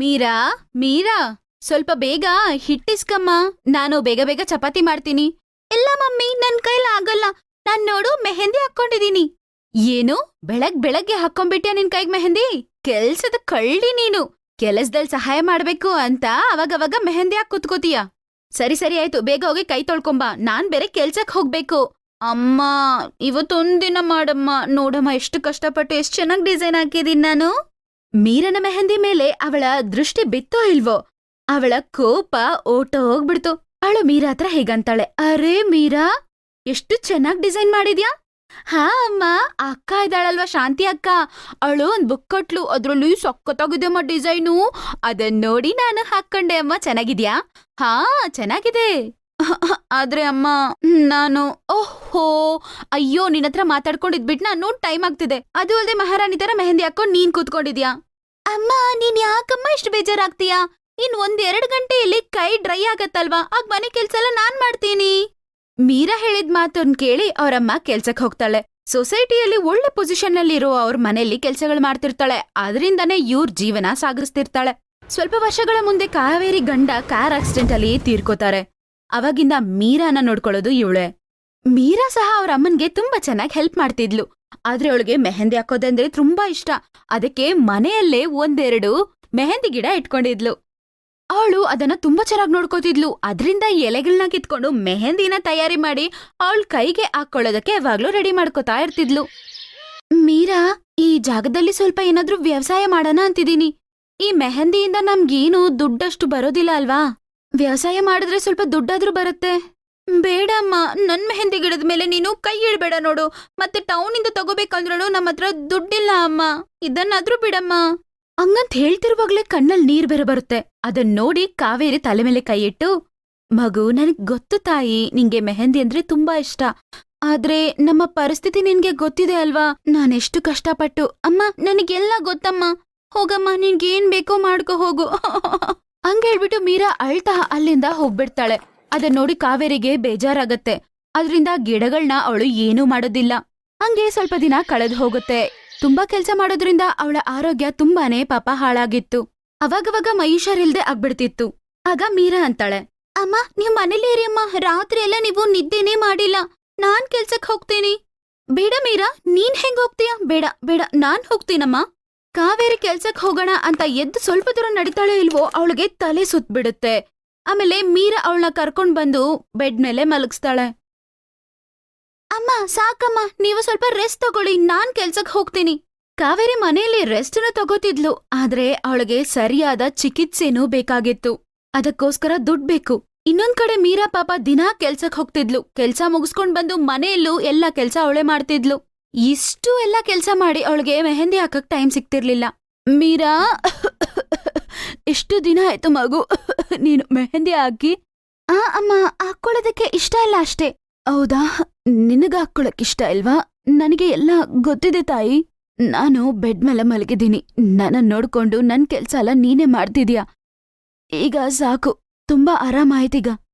ಮೀರಾ ಮೀರಾ ಸ್ವಲ್ಪ ಬೇಗ ಹಿಟ್ಟಿಸ್ಕಮ್ಮ. ನಾನು ಬೇಗ ಬೇಗ ಚಪಾತಿ ಮಾಡ್ತೀನಿ. ಇಲ್ಲ ಮಮ್ಮಿ, ನನ್ ಕೈಲ ಆಗಲ್ಲ. ನಾನ್ ನೋಡು ಮೆಹಂದಿ ಹಾಕೊಂಡಿದೀನಿ. ಏನು ಬೆಳಗ್ಗೆ ಹಾಕೊಂಡ್ಬಿಟ್ಯಾ ನಿನ್ ಕೈಗ್ ಮೆಹಂದಿ? ಕೆಲ್ಸದ ಕಳ್ಳಿ ನೀನು. ಕೆಲಸದಲ್ಲಿ ಸಹಾಯ ಮಾಡ್ಬೇಕು ಅಂತ ಅವಾಗವಾಗ ಮೆಹಂದಿ ಹಾಕ್ ಕುತ್ಕೋತೀಯ. ಸರಿ ಸರಿ ಆಯ್ತು, ಬೇಗ ಹೋಗಿ ಕೈ ತೊಳ್ಕೊಂಬ. ನಾನ್ ಬೇರೆ ಕೆಲ್ಸಕ್ ಹೋಗ್ಬೇಕು. ಅಮ್ಮ, ಇವತ್ತೊಂದಿನ ಮಾಡಮ್ಮ. ನೋಡಮ್ಮ, ಎಷ್ಟು ಕಷ್ಟಪಟ್ಟು ಎಷ್ಟು ಚೆನ್ನಾಗ್ ಡಿಸೈನ್ ಹಾಕಿದೀನಿ ನಾನು. ಮೀರನ ಮೆಹಂದಿ ಮೇಲೆ ಅವಳ ದೃಷ್ಟಿ ಬಿತ್ತೋ ಇಲ್ವೋ, ಅವಳ ಕೋಪ ಓಟ ಹೋಗ್ಬಿಡ್ತು. ಅವಳು ಮೀರಾ ಹತ್ರ ಹೇಗಂತಾಳೆ, ಅರೇ ಮೀರಾ, ಎಷ್ಟು ಚೆನ್ನಾಗ್ ಡಿಸೈನ್ ಮಾಡಿದ್ಯಾ. ಹಾ ಅಮ್ಮ, ಅಕ್ಕ ಇದ್ದಾಳಲ್ವಾ ಶಾಂತಿ ಅಕ್ಕ, ಅವಳು ಒಂದ್ ಬುಕ್ ಕೊಟ್ಲು. ಅದ್ರಲ್ಲಿ ಸಖತ್ತಾಗಿದೆಯಮ್ಮ ಡಿಸೈನು. ಅದನ್ ನೋಡಿ ನಾನು ಹಾಕೊಂಡೆ ಅಮ್ಮ. ಚೆನ್ನಾಗಿದ್ಯಾ? ಹಾ ಚೆನ್ನಾಗಿದೆ. ಆದ್ರೆ ಅಮ್ಮ, ನಾನು ಓಹೋ, ಅಯ್ಯೋ, ನಿನ್ನತ್ರ ಮಾತಾಡ್ಕೊಂಡಿದ್ಬಿಟ್ ನಾನು ಟೈಮ್ ಆಗ್ತಿದೆ. ಅದು ಅಲ್ದೆ ಮಹಾರಾಣಿ ತರ ಮೆಹಂದಿ ಹಾಕೊಂಡ್ ನೀನ್ ಕೂತ್ಕೊಂಡಿದ್ಯಾ. ಅಮ್ಮ, ನೀನ್ ಯಾಕಮ್ಮ ಇಷ್ಟು ಬೇಜಾರಾಗ್ತೀಯಾ? ಇನ್ 1-2 ಗಂಟೆಯಲ್ಲಿ ಕೈ ಡ್ರೈ ಆಗತ್ತಲ್ವಾ, ಆಗ ಮನೆ ಕೆಲ್ಸ ಎಲ್ಲ ನಾನ್ ಮಾಡ್ತೀನಿ. ಮೀರಾ ಹೇಳಿದ್ ಮಾತನ್ನ ಕೇಳಿ ಅವರಮ್ಮ ಕೆಲ್ಸಕ್ ಹೋಗ್ತಾಳೆ. ಸೊಸೈಟಿಯಲ್ಲಿ ಒಳ್ಳೆ ಪೊಸಿಷನ್ ನಲ್ಲಿ ಇರೋ ಅವ್ರ ಮನೆಯಲ್ಲಿ ಕೆಲ್ಸಗಳು ಮಾಡ್ತಿರ್ತಾಳೆ. ಅದರಿಂದಾನೇ ಇವ್ರ ಜೀವನ ಸಾಗಿಸ್ತಿರ್ತಾಳೆ. ಸ್ವಲ್ಪ ವರ್ಷಗಳ ಮುಂದೆ ಕಾವೇರಿ ಗಂಡ ಕಾರ್ ಆಕ್ಸಿಡೆಂಟ್ ಅಲ್ಲಿ ತೀರ್ಕೋತಾರೆ. ಅವಾಗಿಂದ ಮೀರಾನ ನೋಡ್ಕೊಳ್ಳೋದು ಇವಳೆ. ಮೀರಾ ಸಹ ಅವ್ರ ಅಮ್ಮನ್ಗೆ ತುಂಬಾ ಚೆನ್ನಾಗಿ ಹೆಲ್ಪ್ ಮಾಡ್ತಿದ್ಲು. ಆದ್ರೆ ಅವಳಿಗೆ ಮೆಹಂದಿ ಹಾಕೋದಂದ್ರೆ ತುಂಬಾ ಇಷ್ಟ. ಅದಕ್ಕೆ ಮನೆಯಲ್ಲೇ 1-2 ಮೆಹಂದಿ ಗಿಡ ಇಟ್ಕೊಂಡಿದ್ಲು. ಅವಳು ಅದನ್ನ ತುಂಬಾ ಚೆನ್ನಾಗಿ ನೋಡ್ಕೋತಿದ್ಲು. ಅದ್ರಿಂದ ಎಲೆಗಳನ್ನ ಕಿತ್ಕೊಂಡು ಮೆಹಂದಿನ ತಯಾರಿ ಮಾಡಿ ಅವಳ ಕೈಗೆ ಹಾಕೊಳ್ಳೋದಕ್ಕೆ ಯಾವಾಗ್ಲೂ ರೆಡಿ ಮಾಡ್ಕೋತಾ ಇರ್ತಿದ್ಲು. ಮೀರಾ, ಈ ಜಾಗದಲ್ಲಿ ಸ್ವಲ್ಪ ಏನಾದ್ರೂ ವ್ಯವಸಾಯ ಮಾಡೋಣ ಅಂತಿದೀನಿ. ಈ ಮೆಹಂದಿಯಿಂದ ನಮ್ಗೇನು ದುಡ್ಡಷ್ಟು ಬರೋದಿಲ್ಲ ಅಲ್ವಾ? ವ್ಯವಸಾಯ ಮಾಡಿದ್ರೆ ಸ್ವಲ್ಪ ದುಡ್ಡಾದ್ರೂ ಬರುತ್ತೆ. ಬೇಡಮ್ಮ, ನನ್ ಮೆಹಂದಿ ಗಿಡದ ಮೇಲೆ ನೀನು ಕೈ ಇಡ್ಬೇಡ ನೋಡು. ಮತ್ತೆ ಟೌನಿಂದ ತಗೋಬೇಕಂದ್ರೂ ನಮ್ಮ ಹತ್ರ ದುಡ್ಡಿಲ್ಲ ಅಮ್ಮ. ಇದನ್ನಾದ್ರೂ ಬಿಡಮ್ಮ. ಹಂಗಂತ ಹೇಳ್ತಿರುವಾಗ್ಲೇ ಕಣ್ಣಲ್ಲಿ ನೀರ್ ಬೇರೆ ಬರುತ್ತೆ. ಅದನ್ ನೋಡಿ ಕಾವೇರಿ ತಲೆ ಮೇಲೆ ಕೈ ಇಟ್ಟು, ಮಗು, ನನಗ್ ಗೊತ್ತು ತಾಯಿ, ನಿಂಗೆ ಮೆಹಂದಿ ಅಂದ್ರೆ ತುಂಬಾ ಇಷ್ಟ. ಆದ್ರೆ ನಮ್ಮ ಪರಿಸ್ಥಿತಿ ನಿನ್ಗೆ ಗೊತ್ತಿದೆ ಅಲ್ವಾ, ನಾನೆಷ್ಟು ಕಷ್ಟಪಟ್ಟು. ಅಮ್ಮ, ನನಗೆಲ್ಲ ಗೊತ್ತಮ್ಮ. ಹೋಗಮ್ಮ, ನಿನ್ಗೇನ್ ಬೇಕೋ ಮಾಡ್ಕೊ ಹೋಗು. ಹಂಗೇಳ್ಬಿಟ್ಟು ಮೀರಾ ಅಳ್ತಾ ಅಲ್ಲಿಂದ ಹೋಗ್ಬಿಡ್ತಾಳೆ. ಅದನ್ ನೋಡಿ ಕಾವೇರಿಗೆ ಬೇಜಾರಾಗತ್ತೆ. ಅದ್ರಿಂದ ಗಿಡಗಳನ್ನ ಅವಳು ಏನೂ ಮಾಡೋದಿಲ್ಲ. ಹಂಗೆ ಸ್ವಲ್ಪ ದಿನ ಕಳೆದು ಹೋಗುತ್ತೆ. ತುಂಬಾ ಕೆಲ್ಸ ಮಾಡೋದ್ರಿಂದ ಅವಳ ಆರೋಗ್ಯ ತುಂಬಾನೇ ಪಾಪ ಹಾಳಾಗಿತ್ತು. ಅವಾಗವಾಗ ಮೈಹುಷಾರಿಲ್ದೆ ಆಗ್ಬಿಡ್ತಿತ್ತು. ಆಗ ಮೀರಾ ಅಂತಾಳೆ, ಅಮ್ಮ, ನೀವ್ ಮನೇಲಿ ಇರಿ ಅಮ್ಮ. ರಾತ್ರಿ ಎಲ್ಲ ನೀವು ನಿದ್ದೆನೇ ಮಾಡಿಲ್ಲ. ನಾನ್ ಕೆಲ್ಸಕ್ ಹೋಗ್ತೀನಿ. ಬೇಡ ಮೀರಾ, ನೀನ್ ಹೆಂಗ್ ಹೋಗ್ತೀಯ? ಬೇಡ ಬೇಡ, ನಾನ್ ಹೋಗ್ತೀನಮ್ಮ. ಕಾವೇರಿ ಕೆಲ್ಸಕ್ ಹೋಗೋಣ ಅಂತ ಎದ್ದು ಸ್ವಲ್ಪ ದೂರ ನಡಿತಾಳೆ ಇಲ್ವೋ, ಅವಳಿಗೆ ತಲೆ ಸುತ್ಬಿಡುತ್ತೆ. ಆಮೇಲೆ ಮೀರಾ ಅವಳನ್ನ ಕರ್ಕೊಂಡ್ ಬಂದು ಬೆಡ್ ಮೇಲೆ ಮಲಗಿಸ್ತಾಳೆ. ಅಮ್ಮ, ಸಾಕಮ್ಮ, ನೀವು ಸ್ವಲ್ಪ ರೆಸ್ಟ್ ತಗೊಳ್ಳಿ, ನಾನ್ ಕೆಲ್ಸಕ್ ಹೋಗ್ತೀನಿ. ಕಾವೇರಿ ಮನೆಯಲ್ಲಿ ರೆಸ್ಟ್ನ ತಗೋತಿದ್ಲು. ಆದ್ರೆ ಅವಳಿಗೆ ಸರಿಯಾದ ಚಿಕಿತ್ಸೆನೂ ಬೇಕಾಗಿತ್ತು. ಅದಕ್ಕೋಸ್ಕರ ದುಡ್ಡು ಬೇಕು. ಇನ್ನೊಂದ್ ಕಡೆ ಮೀರಾ ಪಾಪ ದಿನಾ ಕೆಲ್ಸಕ್ ಹೋಗ್ತಿದ್ಲು. ಕೆಲ್ಸ ಮುಗಿಸ್ಕೊಂಡ್ ಬಂದು ಮನೆಯಲ್ಲೂ ಎಲ್ಲಾ ಕೆಲ್ಸ ಅವಳೇ ಮಾಡ್ತಿದ್ಲು. ಇಷ್ಟು ಎಲ್ಲಾ ಕೆಲ್ಸ ಮಾಡಿ ಅವಳಿಗೆ ಮೆಹಂದಿ ಹಾಕಕ್ ಟೈಮ್ ಸಿಗ್ತಿರ್ಲಿಲ್ಲ. ಮೀರಾ, ಎಷ್ಟು ದಿನ ಆಯ್ತು ಮಗು ನೀನು ಮೆಹಂದಿ ಹಾಕಿ? ಅಮ್ಮ, ಹಾಕೊಳ್ಳೋದಕ್ಕೆ ಇಷ್ಟ ಇಲ್ಲ ಅಷ್ಟೇ. ಹೌದಾ, ನಿನಗ ಹಾಕೊಳಕ್ ಇಷ್ಟ ಇಲ್ವಾ? ನನಗೆ ಎಲ್ಲ ಗೊತ್ತಿದೆ ತಾಯಿ. ನಾನು ಬೆಡ್ ಮೇಲೆ ಮಲಗಿದ್ದೀನಿ. ನನ್ನ ನೋಡ್ಕೊಂಡು ನನ್ ಕೆಲ್ಸ ಎಲ್ಲ ನೀನೇ ಮಾಡ್ತಿದ್ಯಾ. ಈಗ ಸಾಕು, ತುಂಬಾ ಆರಾಮಾಯ್ತೀಗ.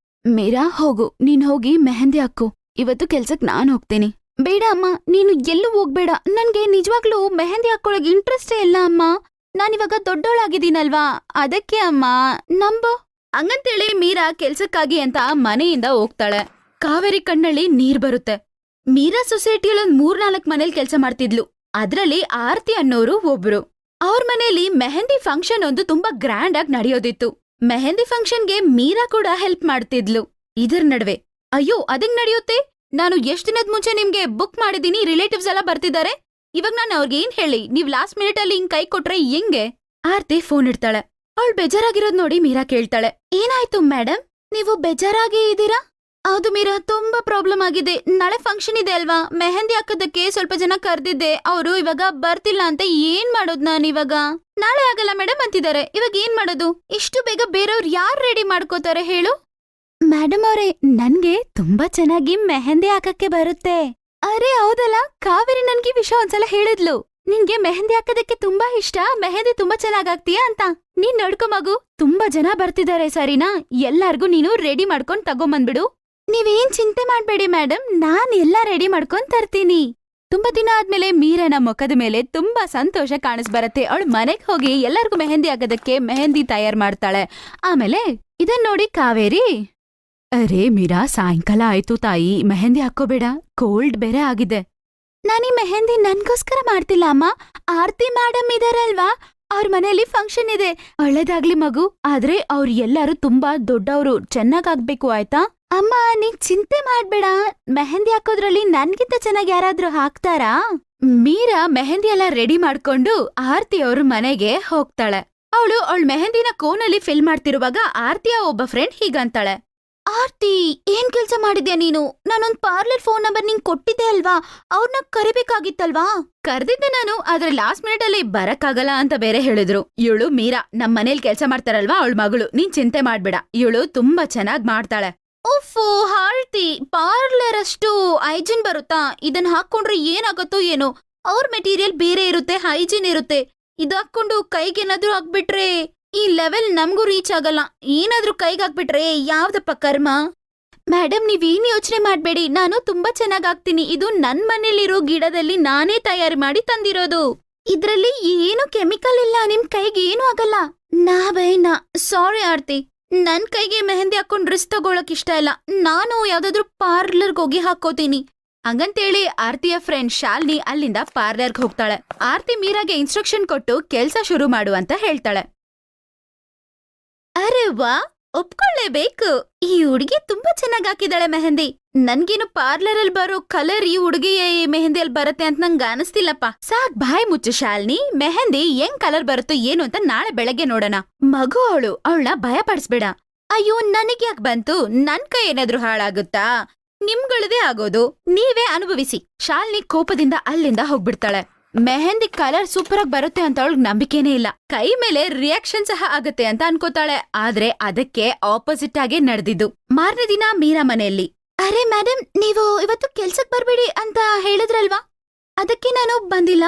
ಮೀರಾ, ಹೋಗು, ನೀನ್ ಹೋಗಿ ಮೆಹಂದಿ ಹಾಕು. ಇವತ್ತು ಕೆಲ್ಸಕ್ ನಾನ್ ಹೋಗ್ತೀನಿ. ಬೇಡ ಅಮ್ಮ, ನೀನು ಎಲ್ಲೂ ಹೋಗ್ಬೇಡ. ನನ್ಗೆ ನಿಜವಾಗ್ಲೂ ಮೆಹಂದಿ ಹಾಕೊಳಕ್ ಇಂಟ್ರೆಸ್ಟೇ ಇಲ್ಲ ಅಮ್ಮ. ನಾನಿವಾಗ ದೊಡ್ಡೋಳಾಗಿದ್ದೀನಲ್ವಾ, ಅದಕ್ಕೆ ಅಮ್ಮ, ನಂಬು. ಹಂಗಂತೇಳಿ ಮೀರಾ ಕೆಲ್ಸಕ್ಕಾಗಿ ಅಂತ ಮನೆಯಿಂದ ಹೋಗ್ತಾಳೆ. ಕಾವೇರಿ ಕಣ್ಣಲ್ಲಿ ನೀರ್ ಬರುತ್ತೆ. ಮೀರಾ ಸೊಸೈಟಿಯಲ್ಲಿ 3-4 ಮನೇಲಿ ಕೆಲ್ಸ ಮಾಡ್ತಿದ್ಲು. ಅದ್ರಲ್ಲಿ ಆರ್ತಿ ಅನ್ನೋರು ಒಬ್ರು. ಅವ್ರ ಮನೇಲಿ ಮೆಹಂದಿ ಫಂಕ್ಷನ್ ಒಂದು ತುಂಬಾ ಗ್ರ್ಯಾಂಡ್ ಆಗಿ ನಡೆಯೋದಿತ್ತು. ಮೆಹಂದಿ ಫಂಕ್ಷನ್ಗೆ ಮೀರಾ ಕೂಡ ಹೆಲ್ಪ್ ಮಾಡ್ತಿದ್ಲು. ಇದರ ನಡುವೆ, ಅಯ್ಯೋ, ಅದಂಗ್ ನಡೆಯುತ್ತೆ? ನಾನು ಎಷ್ಟ್ ದಿನದ ಮುಂಚೆ ನಿಮ್ಗೆ ಬುಕ್ ಮಾಡಿದೀನಿ. ರಿಲೇಟಿವ್ಸ್ ಎಲ್ಲ ಬರ್ತಿದ್ದಾರೆ. ಇವಾಗ ನಾನು ಅವ್ರಿಗೆ ಏನ್ ಹೇಳಿ? ನೀವ್ ಲಾಸ್ಟ್ ಮಿನಿಟ್ ಅಲ್ಲಿ ಹಿಂಗ್ ಕೈ ಕೊಟ್ರೆ ಹೆಂಗೆ? ಆರ್ತಿ ಫೋನ್ ಇಡ್ತಾಳೆ. ಅವಳು ಬೇಜಾರಾಗಿರೋದ್ ನೋಡಿ ಮೀರಾ ಕೇಳ್ತಾಳೆ, ಏನಾಯ್ತು ಮೇಡಮ್, ನೀವು ಬೇಜಾರಾಗಿ ಇದ್ದೀರಾ? ಹೌದು ಮೀರಾ, ತುಂಬಾ ಪ್ರಾಬ್ಲಮ್ ಆಗಿದೆ. ನಾಳೆ ಫಂಕ್ಷನ್ ಇದೆ ಅಲ್ವಾ, ಮೆಹಂದಿ ಹಾಕೋದಕ್ಕೆ ಸ್ವಲ್ಪ ಜನ ಕರ್ದಿದ್ದೆ. ಅವರು ಇವಾಗ ಬರ್ತಿಲ್ಲ ಅಂತ. ಏನ್ ಮಾಡೋದ್ ನಾನಿವಾಗ? ನಾಳೆ ಆಗಲ್ಲ ಮೇಡಮ್ ಅಂತಿದ್ದಾರೆ. ಇವಾಗ ಏನ್ ಮಾಡೋದು? ಇಷ್ಟು ಬೇಗ ಬೇರೆಯವ್ರು ಯಾರು ರೆಡಿ ಮಾಡ್ಕೋತಾರೆ ಹೇಳು? ಮೇಡಮ್ ಅವರೇ, ನನ್ಗೆ ತುಂಬಾ ಚೆನ್ನಾಗಿ ಮೆಹಂದಿ ಹಾಕಕ್ಕೆ ಬರುತ್ತೆ. ಅರೆ ಹೌದಲ್ಲ, ಕಾವೇರಿ ನನ್ಗೆ ವಿಷಯ ಒಂದ್ಸಲ ಹೇಳಿದ್ಲು. ನಿನ್ಗೆ ಮೆಹಂದಿ ಹಾಕೋದಕ್ಕೆ ತುಂಬಾ ಇಷ್ಟ, ಮೆಹಂದಿ ತುಂಬಾ ಚೆನ್ನಾಗಾಗ್ತೀಯಾ ಅಂತ. ನೀನ್ ನೋಡ್ಕೊ ಮಗು, ತುಂಬಾ ಜನ ಬರ್ತಿದ್ದಾರೆ ಸರಿನಾ? ಎಲ್ಲಾರ್ಗೂ ನೀನು ರೆಡಿ ಮಾಡ್ಕೊಂಡ್ ತಗೊಂಬಂದ್ಬಿಡು. ನೀವೇನ್ ಚಿಂತೆ ಮಾಡ್ಬೇಡಿ ಮೇಡಮ್, ನಾನ್ ಎಲ್ಲ ರೆಡಿ ಮಾಡ್ಕೊಂಡ್ ತರ್ತೀನಿ. ತುಂಬಾ ದಿನ ಆದ್ಮೇಲೆ ಮೀರನ ಮುಖದ ಮೇಲೆ ತುಂಬಾ ಸಂತೋಷ ಕಾಣಿಸ್ಬರತ್ತೆ. ಅವಳು ಮನೆಗ್ ಹೋಗಿ ಎಲ್ಲರಿಗೂ ಮೆಹಂದಿ ಆಗೋದಕ್ಕೆ ಮೆಹಂದಿ ತಯಾರ್ ಮಾಡ್ತಾಳೆ. ಆಮೇಲೆ ಇದನ್ ನೋಡಿ ಕಾವೇರಿ, ಅರೇ ಮೀರಾ, ಸಾಯಂಕಾಲ ಆಯ್ತು ತಾಯಿ, ಮೆಹಂದಿ ಹಾಕೋಬೇಡ, ಕೋಲ್ಡ್ ಬೇರೆ ಆಗಿದೆ. ನಾನೀ ಮೆಹಂದಿ ನನ್ಗೋಸ್ಕರ ಮಾಡ್ತಿಲ್ಲ ಅಮ್ಮ, ಆರ್ತಿ ಮೇಡಮ್ ಇದಾರಲ್ವಾ, ಅವ್ರ ಮನೆಯಲ್ಲಿ ಫಂಕ್ಷನ್ ಇದೆ. ಒಳ್ಳೇದಾಗ್ಲಿ ಮಗು, ಆದ್ರೆ ಅವ್ರು ಎಲ್ಲರೂ ತುಂಬಾ ದೊಡ್ಡವ್ರು, ಚೆನ್ನಾಗಾಗ್ಬೇಕು ಆಯ್ತಾ? ಅಮ್ಮ ನೀನ್ ಚಿಂತೆ ಮಾಡ್ಬೇಡ, ಮೆಹಂದಿ ಹಾಕೋದ್ರಲ್ಲಿ ನನ್ಗಿಂತ ಚೆನ್ನಾಗಿ ಯಾರಾದ್ರೂ ಹಾಕ್ತಾರಾ? ಮೀರಾ ಮೆಹಂದಿ ಎಲ್ಲ ರೆಡಿ ಮಾಡ್ಕೊಂಡು ಆರ್ತಿ ಅವ್ರ ಮನೆಗೆ ಹೋಗ್ತಾಳೆ. ಅವಳ ಮೆಹಂದಿನ ಕೋನಲ್ಲಿ ಫಿಲ್ ಮಾಡ್ತಿರುವಾಗ ಆರ್ತಿಯ ಒಬ್ಬ ಫ್ರೆಂಡ್ ಹೀಗಂತಾಳೆ, ಆರ್ತಿ ಏನ್ ಕೆಲ್ಸ ಮಾಡಿದ್ಯಾ ನೀನು? ನಾನೊಂದ್ ಪಾರ್ಲರ್ ಫೋನ್ ನಂಬರ್ ನಿಂಗ್ ಕೊಟ್ಟಿದ್ದೆ ಅಲ್ವಾ, ಅವ್ರನ್ನ ಕರಿಬೇಕಾಗಿತ್ತಲ್ವಾ? ಕರ್ದಿದ್ದೆ ನಾನು, ಆದ್ರೆ ಲಾಸ್ಟ್ ಮಿನಿಟ್ ಅಲ್ಲಿ ಬರಕ್ಕಾಗಲ್ಲ ಅಂತ ಬೇರೆ ಹೇಳಿದ್ರು. ಇವಳು ಮೀರಾ ನಮ್ ಮನೇಲಿ ಕೆಲ್ಸ ಮಾಡ್ತಾರಲ್ವಾ, ಅವಳ ಮಗಳು, ನೀನ್ ಚಿಂತೆ ಮಾಡ್ಬೇಡ, ಇವಳು ತುಂಬಾ ಚೆನ್ನಾಗ್ ಮಾಡ್ತಾಳೆ. ಉಫ್ಫು ಆರ್ತಿ, ಪಾರ್ಲರ್ ಅಷ್ಟು ಹೈಜಿನ್ ಬರುತ್ತಾ? ಇದನ್ನ ಹಾಕೊಂಡ್ರೆ ಏನಾಗತ್ತೋ ಏನೋ, ಅವ್ರ ಮೆಟೀರಿಯಲ್ ಬೇರೆ ಇರುತ್ತೆ, ಹೈಜಿನ್ ಇರುತ್ತೆ. ಇದು ಹಾಕೊಂಡು ಕೈಗೇನಾದ್ರೂ ಹಾಕ್ಬಿಟ್ರೆ ಈ ಲೆವೆಲ್ ನಮ್ಗೂ ರೀಚ್ ಆಗಲ್ಲ. ಏನಾದ್ರೂ ಕೈಗೆ ಹಾಕ್ಬಿಟ್ರೆ ಯಾವ್ದಪ್ಪ ಕರ್ಮ? ಮೇಡಮ್ ನೀವೇನ್ ಯೋಚನೆ ಮಾಡ್ಬೇಡಿ, ನಾನು ತುಂಬಾ ಚೆನ್ನಾಗ್ ಆಗ್ತೀನಿ. ಇದು ನನ್ ಮನೇಲಿರೋ ಗಿಡದಲ್ಲಿ ನಾನೇ ತಯಾರಿ ಮಾಡಿ ತಂದಿರೋದು. ಇದ್ರಲ್ಲಿ ಏನು ಕೆಮಿಕಲ್ ಇಲ್ಲ, ನಿಮ್ ಕೈಗೆ ಏನು ಆಗಲ್ಲ. ನಾ ಸಾರಿ ಆರ್ತಿ, ನನ್ ಕೈಗೆ ಮೆಹಂದಿ ಹಾಕೊಂಡ್ ರಿಸ್ಕ್ ತಗೊಳಕ್ ಇಷ್ಟ ಇಲ್ಲ. ನಾನು ಯಾವ್ದಾದ್ರು ಪಾರ್ಲರ್ಗೆ ಹೋಗಿ ಹಾಕೋತೀನಿ. ಹಂಗಂತೇಳಿ ಆರ್ತಿಯ ಫ್ರೆಂಡ್ ಶಾಲಿನಿ ಅಲ್ಲಿಂದ ಪಾರ್ಲರ್ಗೆ ಹೋಗ್ತಾಳೆ. ಆರ್ತಿ ಮೀರಾಗೆ ಇನ್ಸ್ಟ್ರಕ್ಷನ್ ಕೊಟ್ಟು ಕೆಲ್ಸ ಶುರು ಮಾಡು ಅಂತ ಹೇಳ್ತಾಳೆ. ಅರೆ ವಾ, ಒಪ್ಕೊಳ್ಳೇಬೇಕು, ಈ ಹುಡುಗಿ ತುಂಬಾ ಚೆನ್ನಾಗ್ ಹಾಕಿದಾಳೆ ಮೆಹಂದಿ. ನನ್ಗೇನು ಪಾರ್ಲರ್ ಅಲ್ಲಿ ಬರೋ ಕಲರ್ ಈ ಹುಡುಗಿಯ ಮೆಹಂದಿಯಲ್ಲಿ ಬರುತ್ತೆ ಅಂತ ನಂಗೆ ಅನಿಸ್ತಿಲ್ಲಪ್ಪ. ಸಾಕ್ ಬಾಯ್ ಮುಚ್ಚು ಶಾಲಿನಿ, ಮೆಹಂದಿ ಹೆಂಗ್ ಕಲರ್ ಬರುತ್ತೋ ಏನು ಅಂತ ನಾಳೆ ಬೆಳಗ್ಗೆ ನೋಡೋಣ. ಮಗು ಅವಳನ್ನ ಭಯ ಪಡಿಸ್ಬೇಡ. ಅಯ್ಯೋ ನನಗ್ ಯಾಕೆ ಬಂತು, ನನ್ ಕೈ ಏನಾದ್ರೂ ಹಾಳಾಗುತ್ತಾ? ನಿಮ್ಗಳದೇ ಆಗೋದು, ನೀವೇ ಅನುಭವಿಸಿ. ಶಾಲಿನಿ ಕೋಪದಿಂದ ಅಲ್ಲಿಂದ ಹೋಗ್ಬಿಡ್ತಾಳೆ. ಮೆಹಂದಿ ಕಲರ್ ಸೂಪರ್ ಆಗಿ ಬರುತ್ತೆ ಅಂತ ಅವಳಿಗೆ ನಂಬಿಕೆನೇ ಇಲ್ಲ. ಕೈ ಮೇಲೆ ರಿಯಾಕ್ಷನ್ ಸಹ ಆಗುತ್ತೆ ಅಂತ ಅನ್ಕೋತಾಳೆ, ಆದ್ರೆ ಅದಕ್ಕೆ ಆಪೋಸಿಟ್ ಆಗೇ ನಡೆದಿದ್ದು. ಮಾರನೇ ದಿನ ಮೀರಾ ಮನೆಯಲ್ಲಿ, ಅರೆ ಮೇಡಮ್, ನೀವು ಇವತ್ತು ಕೆಲ್ಸಕ್ ಬರ್ಬೇಡಿ ಅಂತ ಹೇಳಿದ್ರಲ್ವಾ, ಅದಕ್ಕೆ ನಾನು ಬಂದಿಲ್ಲ.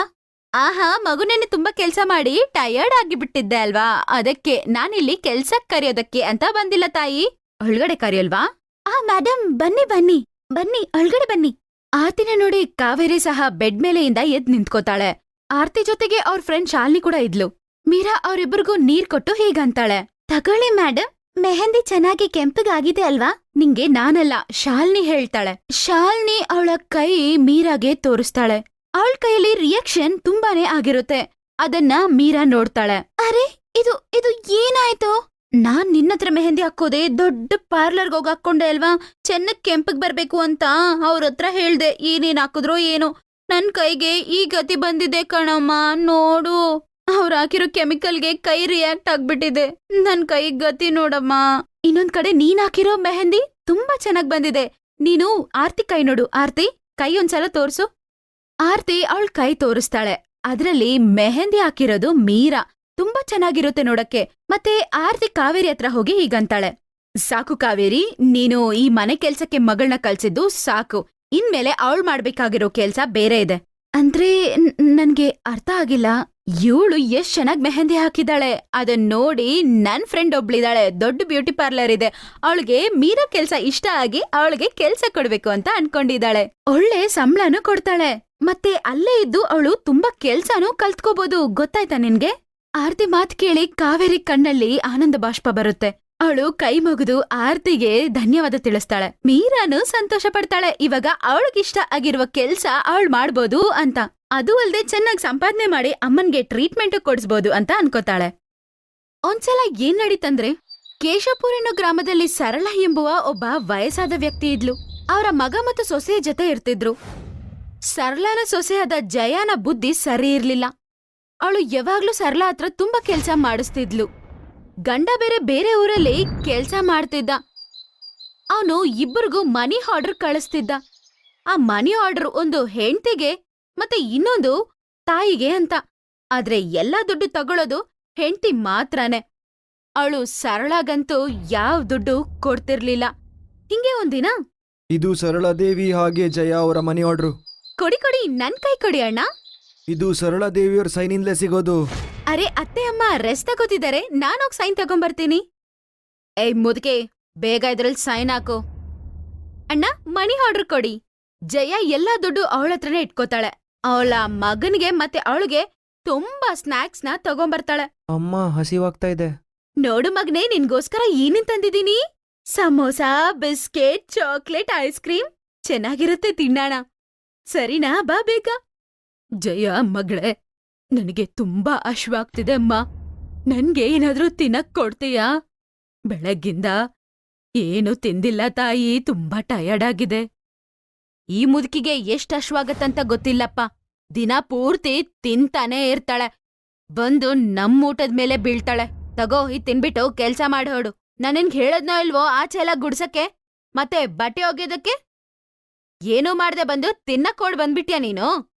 ಆಹಾ, ಮಗುನೇನೆ ತುಂಬಾ ಕೆಲ್ಸ ಮಾಡಿ ಟಯರ್ಡ್ ಆಗಿಬಿಟ್ಟಿದ್ದೆ ಅಲ್ವಾ, ಅದಕ್ಕೆ ನಾನಿಲ್ಲಿ ಕೆಲ್ಸಕ್ ಕರೆಯೋದಕ್ಕೆ ಅಂತ ಬಂದಿಲ್ಲ ತಾಯಿ. ಒಳಗಡೆ ಕರೆಯಲ್ವಾ? ಮೇಡಮ್ ಬನ್ನಿ ಬನ್ನಿ ಬನ್ನಿ, ಒಳಗಡೆ ಬನ್ನಿ. ಆರ್ತಿನ ನೋಡಿ ಕಾವೇರಿ ಸಹ ಬೆಡ್ ಮೇಲೆಯಿಂದ ಎದ್ ನಿಂತ್ಕೋತಾಳೆ. ಆರ್ತಿ ಜೊತೆಗೆ ಅವ್ರ ಫ್ರೆಂಡ್ ಶಾಲಿನಿ ಕೂಡ ಇದ್ಲು. ಮೀರಾ ಅವ್ರಿಬ್ರಿಗೂ ನೀರ್ ಕೊಟ್ಟು ಹೀಗಂತಾಳೆ, ತಗೊಳ್ಳಿ ಮೇಡಮ್, ಮೆಹಂದಿ ಚೆನ್ನಾಗಿ ಕೆಂಪಗಾಗಿದೆ ಅಲ್ವಾ? ನಿಂಗೆ ನಾನಲ್ಲ, ಶಾಲಿನಿ ಹೇಳ್ತಾಳೆ. ಶಾಲಿನಿ ಅವಳ ಕೈ ಮೀರಾಗೆ ತೋರಿಸ್ತಾಳೆ. ಅವಳ ಕೈಯಲ್ಲಿ ರಿಯಾಕ್ಷನ್ ತುಂಬಾನೇ ಆಗಿರುತ್ತೆ. ಅದನ್ನ ಮೀರಾ ನೋಡ್ತಾಳೆ. ಅರೆ ಇದು ಇದು ಏನಾಯ್ತು? ನಾನ್ ನಿನ್ನತ್ರ ಮೆಹಂದಿ ಹಾಕೋದೆ ದೊಡ್ಡ ಪಾರ್ಲರ್ಗೆ ಹೋಗಿ ಹಾಕೊಂಡೆ ಅಲ್ವಾ, ಚೆನ್ನಾಗ್ ಕೆಂಪಗ್ ಬರ್ಬೇಕು ಅಂತ ಅವ್ರ ಹತ್ರ ಹೇಳ್ದೆ. ಏನೇನ್ ಹಾಕಿದ್ರೋ ಏನೋ, ನನ್ ಕೈಗೆ ಈ ಗತಿ ಬಂದಿದೆ ಕಣಮ್ಮ, ನೋಡು. ಅವ್ರ ಹಾಕಿರೋ ಕೆಮಿಕಲ್ಗೆ ಕೈ ರಿಯಾಕ್ಟ್ ಆಗ್ಬಿಟ್ಟಿದೆ. ನನ್ ಕೈ ಗತಿ ನೋಡಮ್ಮ. ಇನ್ನೊಂದ್ ಕಡೆ ನೀನ್ ಹಾಕಿರೋ ಮೆಹಂದಿ ತುಂಬಾ ಚೆನ್ನಾಗ್ ಬಂದಿದೆ. ನೀನು ಆರ್ತಿ ಕೈ ನೋಡು. ಆರ್ತಿ ಕೈ ಒಂದ್ಸಲ ತೋರ್ಸು. ಆರ್ತಿ ಅವಳ ಕೈ ತೋರಿಸ್ತಾಳೆ. ಅದ್ರಲ್ಲಿ ಮೆಹಂದಿ ಹಾಕಿರೋದು ಮೀರಾ. ತುಂಬಾ ಚೆನ್ನಾಗಿರುತ್ತೆ ನೋಡಕ್ಕೆ. ಮತ್ತೆ ಆರ್ತಿ ಕಾವೇರಿ ಹತ್ರ ಹೋಗಿ ಹೀಗಂತಾಳೆ, ಸಾಕು ಕಾವೇರಿ, ನೀನು ಈ ಮನೆ ಕೆಲ್ಸಕ್ಕೆ ಮಗಳನ್ನ ಕಳ್ಸಿದ್ದು ಸಾಕು. ಇನ್ಮೇಲೆ ಅವಳು ಮಾಡ್ಬೇಕಾಗಿರೋ ಕೆಲ್ಸ ಬೇರೆ ಇದೆ. ಅಂದ್ರೆ ನನ್ಗೆ ಅರ್ಥ ಆಗಿಲ್ಲ. ಇವಳು ಎಷ್ಟ್ ಚೆನ್ನಾಗ್ ಮೆಹಂದಿ ಹಾಕಿದಾಳೆ. ಅದನ್ ನೋಡಿ ನನ್ ಫ್ರೆಂಡ್ ಒಬ್ಳಿದಾಳೆ, ದೊಡ್ಡ ಬ್ಯೂಟಿ ಪಾರ್ಲರ್ ಇದೆ, ಅವಳಿಗೆ ಮೀರಾ ಕೆಲ್ಸ ಇಷ್ಟ ಆಗಿ ಅವಳಿಗೆ ಕೆಲ್ಸ ಕೊಡ್ಬೇಕು ಅಂತ ಅನ್ಕೊಂಡಿದ್ದಾಳೆ. ಒಳ್ಳೆ ಸಂಬಳನೂ ಕೊಡ್ತಾಳೆ. ಮತ್ತೆ ಅಲ್ಲೇ ಇದ್ದು ಅವಳು ತುಂಬಾ ಕೆಲ್ಸನೂ ಕಲ್ತ್ಕೋಬಹುದು. ಗೊತ್ತಾಯ್ತಾ ನಿನ್ಗೆ? ಆರ್ತಿ ಮಾತ್ ಕೇಳಿ ಕಾವೇರಿ ಕಣ್ಣಲ್ಲಿ ಆನಂದ ಬಾಷ್ಪ ಬರುತ್ತೆ. ಅವಳು ಕೈ ಮುಗಿದು ಆರ್ತಿಗೆ ಧನ್ಯವಾದ ತಿಳಿಸ್ತಾಳೆ. ಮೀರಾನು ಸಂತೋಷ ಪಡ್ತಾಳೆ. ಇವಾಗ ಅವಳಿಗಿಷ್ಟ ಆಗಿರುವ ಕೆಲ್ಸ ಅವಳು ಮಾಡ್ಬೋದು ಅಂತ. ಅದು ಅಲ್ದೆ ಚೆನ್ನಾಗ್ ಸಂಪಾದನೆ ಮಾಡಿ ಅಮ್ಮನ್ಗೆ ಟ್ರೀಟ್ಮೆಂಟ್ ಕೊಡಿಸ್ಬೋದು ಅಂತ ಅನ್ಕೋತಾಳೆ. ಒಂದ್ಸಲ ಏನ್ ನಡೀತಂದ್ರೆ, ಕೇಶವಪುರ ಅನ್ನೋ ಗ್ರಾಮದಲ್ಲಿ ಸರಳ ಎಂಬುವ ಒಬ್ಬ ವಯಸ್ಸಾದ ವ್ಯಕ್ತಿ ಇದ್ಲು. ಅವರ ಮಗ ಮತ್ತು ಸೊಸೆಯ ಜೊತೆ ಇರ್ತಿದ್ರು. ಸರಳನ ಸೊಸೆಯಾದ ಜಯಾನ ಬುದ್ಧಿ ಸರಿ ಇರ್ಲಿಲ್ಲ. ಅವಳು ಯಾವಾಗ್ಲೂ ಸರಳ ಹತ್ರ ತುಂಬಾ ಕೆಲ್ಸ ಮಾಡಿಸ್ತಿದ್ಲು. ಗಂಡ ಬೇರೆ ಊರಲ್ಲಿ ಕೆಲ್ಸ ಮಾಡ್ತಿದ್ದ. ಅವನು ಇಬ್ಬರಿಗೂ ಮನಿ ಆರ್ಡರ್ ಕಳಿಸ್ತಿದ್ದ. ಆ ಮನಿ ಆರ್ಡರ್ ಒಂದು ಹೆಂಡ್ತಿಗೆ ಮತ್ತೆ ಇನ್ನೊಂದು ತಾಯಿಗೆ ಅಂತ. ಆದ್ರೆ ಎಲ್ಲಾ ದುಡ್ಡು ತಗೊಳ್ಳೋದು ಹೆಂಡ್ತಿ ಮಾತ್ರನೇ. ಅವಳು ಸರಳಾಗಂತೂ ಯಾವ ದುಡ್ಡು ಕೊಡ್ತಿರ್ಲಿಲ್ಲ. ಹಿಂಗೆ ಒಂದಿನ, ಇದು ಸರಳಾದೇವಿ ಹಾಗೆ ಜಯ ಅವರ ಮನಿ ಆರ್ಡ್ರು. ಕೊಡಿ ನನ್ ಕೈ ಕೊಡಿ ಅಣ್ಣ. ಇದು ಸರಳಾದೇವಿಯವ್ರ ಸೈನಿಂದಲೇ ಸಿಗೋದು. ಅರೆ ಅತ್ತೆ ಅಮ್ಮ ರೆಸ್ಟ್ ತಗೋತಿದ್ದಾರೆ, ನಾನೋಗ್ ಸೈನ್ ತಗೊಂಬರ್ತೀನಿ. ಏಯ್ ಮುದ್ಕೆ, ಬೇಗ ಇದ್ರಲ್ಲಿ ಸೈನ್ ಹಾಕು. ಅಣ್ಣ ಮನಿ ಆರ್ಡರ್ ಕೊಡಿ. ಜಯ ಎಲ್ಲಾ ದುಡ್ಡು ಅವಳ ಹತ್ರನೇ ಇಟ್ಕೋತಾಳೆ. ಅವಳ ಮಗನ್ಗೆ ಮತ್ತೆ ಅವಳಿಗೆ ತುಂಬಾ ಸ್ನಾಕ್ಸ್ನ ತಗೊಂಬರ್ತಾಳೆ. ಅಮ್ಮ ಹಸಿವಾಗ್ತಾ ಇದೆ. ನೋಡು ಮಗ್ನೇ, ನಿನ್ಗೋಸ್ಕರ ಏನೇನ್ ತಂದಿದೀನಿ. Samosa, biscuit, chocolate, ice cream. ಚೆನ್ನಾಗಿರುತ್ತೆ, ತಿನ್ನೋಣ. ಸರಿನಾ? ಬಾ ಬೇಗ. ಜಯ ಮಗಳೇ, ನನಗೆ ತುಂಬಾ ಹಶ್ವಾಗ್ತಿದೆ ಅಮ್ಮ. ನನ್ಗೆ ಏನಾದ್ರೂ ತಿನ್ನಕ್ ಕೊಡ್ತೀಯಾ? ಬೆಳಗ್ಗಿಂದ ಏನು ತಿಂದಿಲ್ಲ ತಾಯಿ, ತುಂಬಾ ಟಯರ್ಡ್ ಆಗಿದೆ. ಈ ಮುದುಕಿಗೆ ಎಷ್ಟ್ ಹಶ್ವಾಗತ್ತಂತ ಗೊತ್ತಿಲ್ಲಪ್ಪ. ದಿನ ಪೂರ್ತಿ ತಿಂತಾನೇ ಇರ್ತಾಳೆ. ಬಂದು ನಮ್ಮೂಟದ ಮೇಲೆ ಬೀಳ್ತಾಳೆ. ತಗೋ, ಇದ್ ತಿನ್ಬಿಟ್ಟು ಕೆಲ್ಸ ಮಾಡೋಡು. ನಾನಿನ್ಗ್ ಹೇಳದ್ನೋ ಇಲ್ವೋ ಆಚೆ ಎಲ್ಲ ಗುಡ್ಸಕ್ಕೆ ಮತ್ತೆ ಬಟ್ಟೆ ಒಗೆಯೋದಕ್ಕೆ? ಏನೂ ಮಾಡ್ದೆ ಬಂದು ತಿನ್ನಕ್ಕೋಡ್ ಬಂದ್ಬಿಟ್ಯಾ ನೀನು?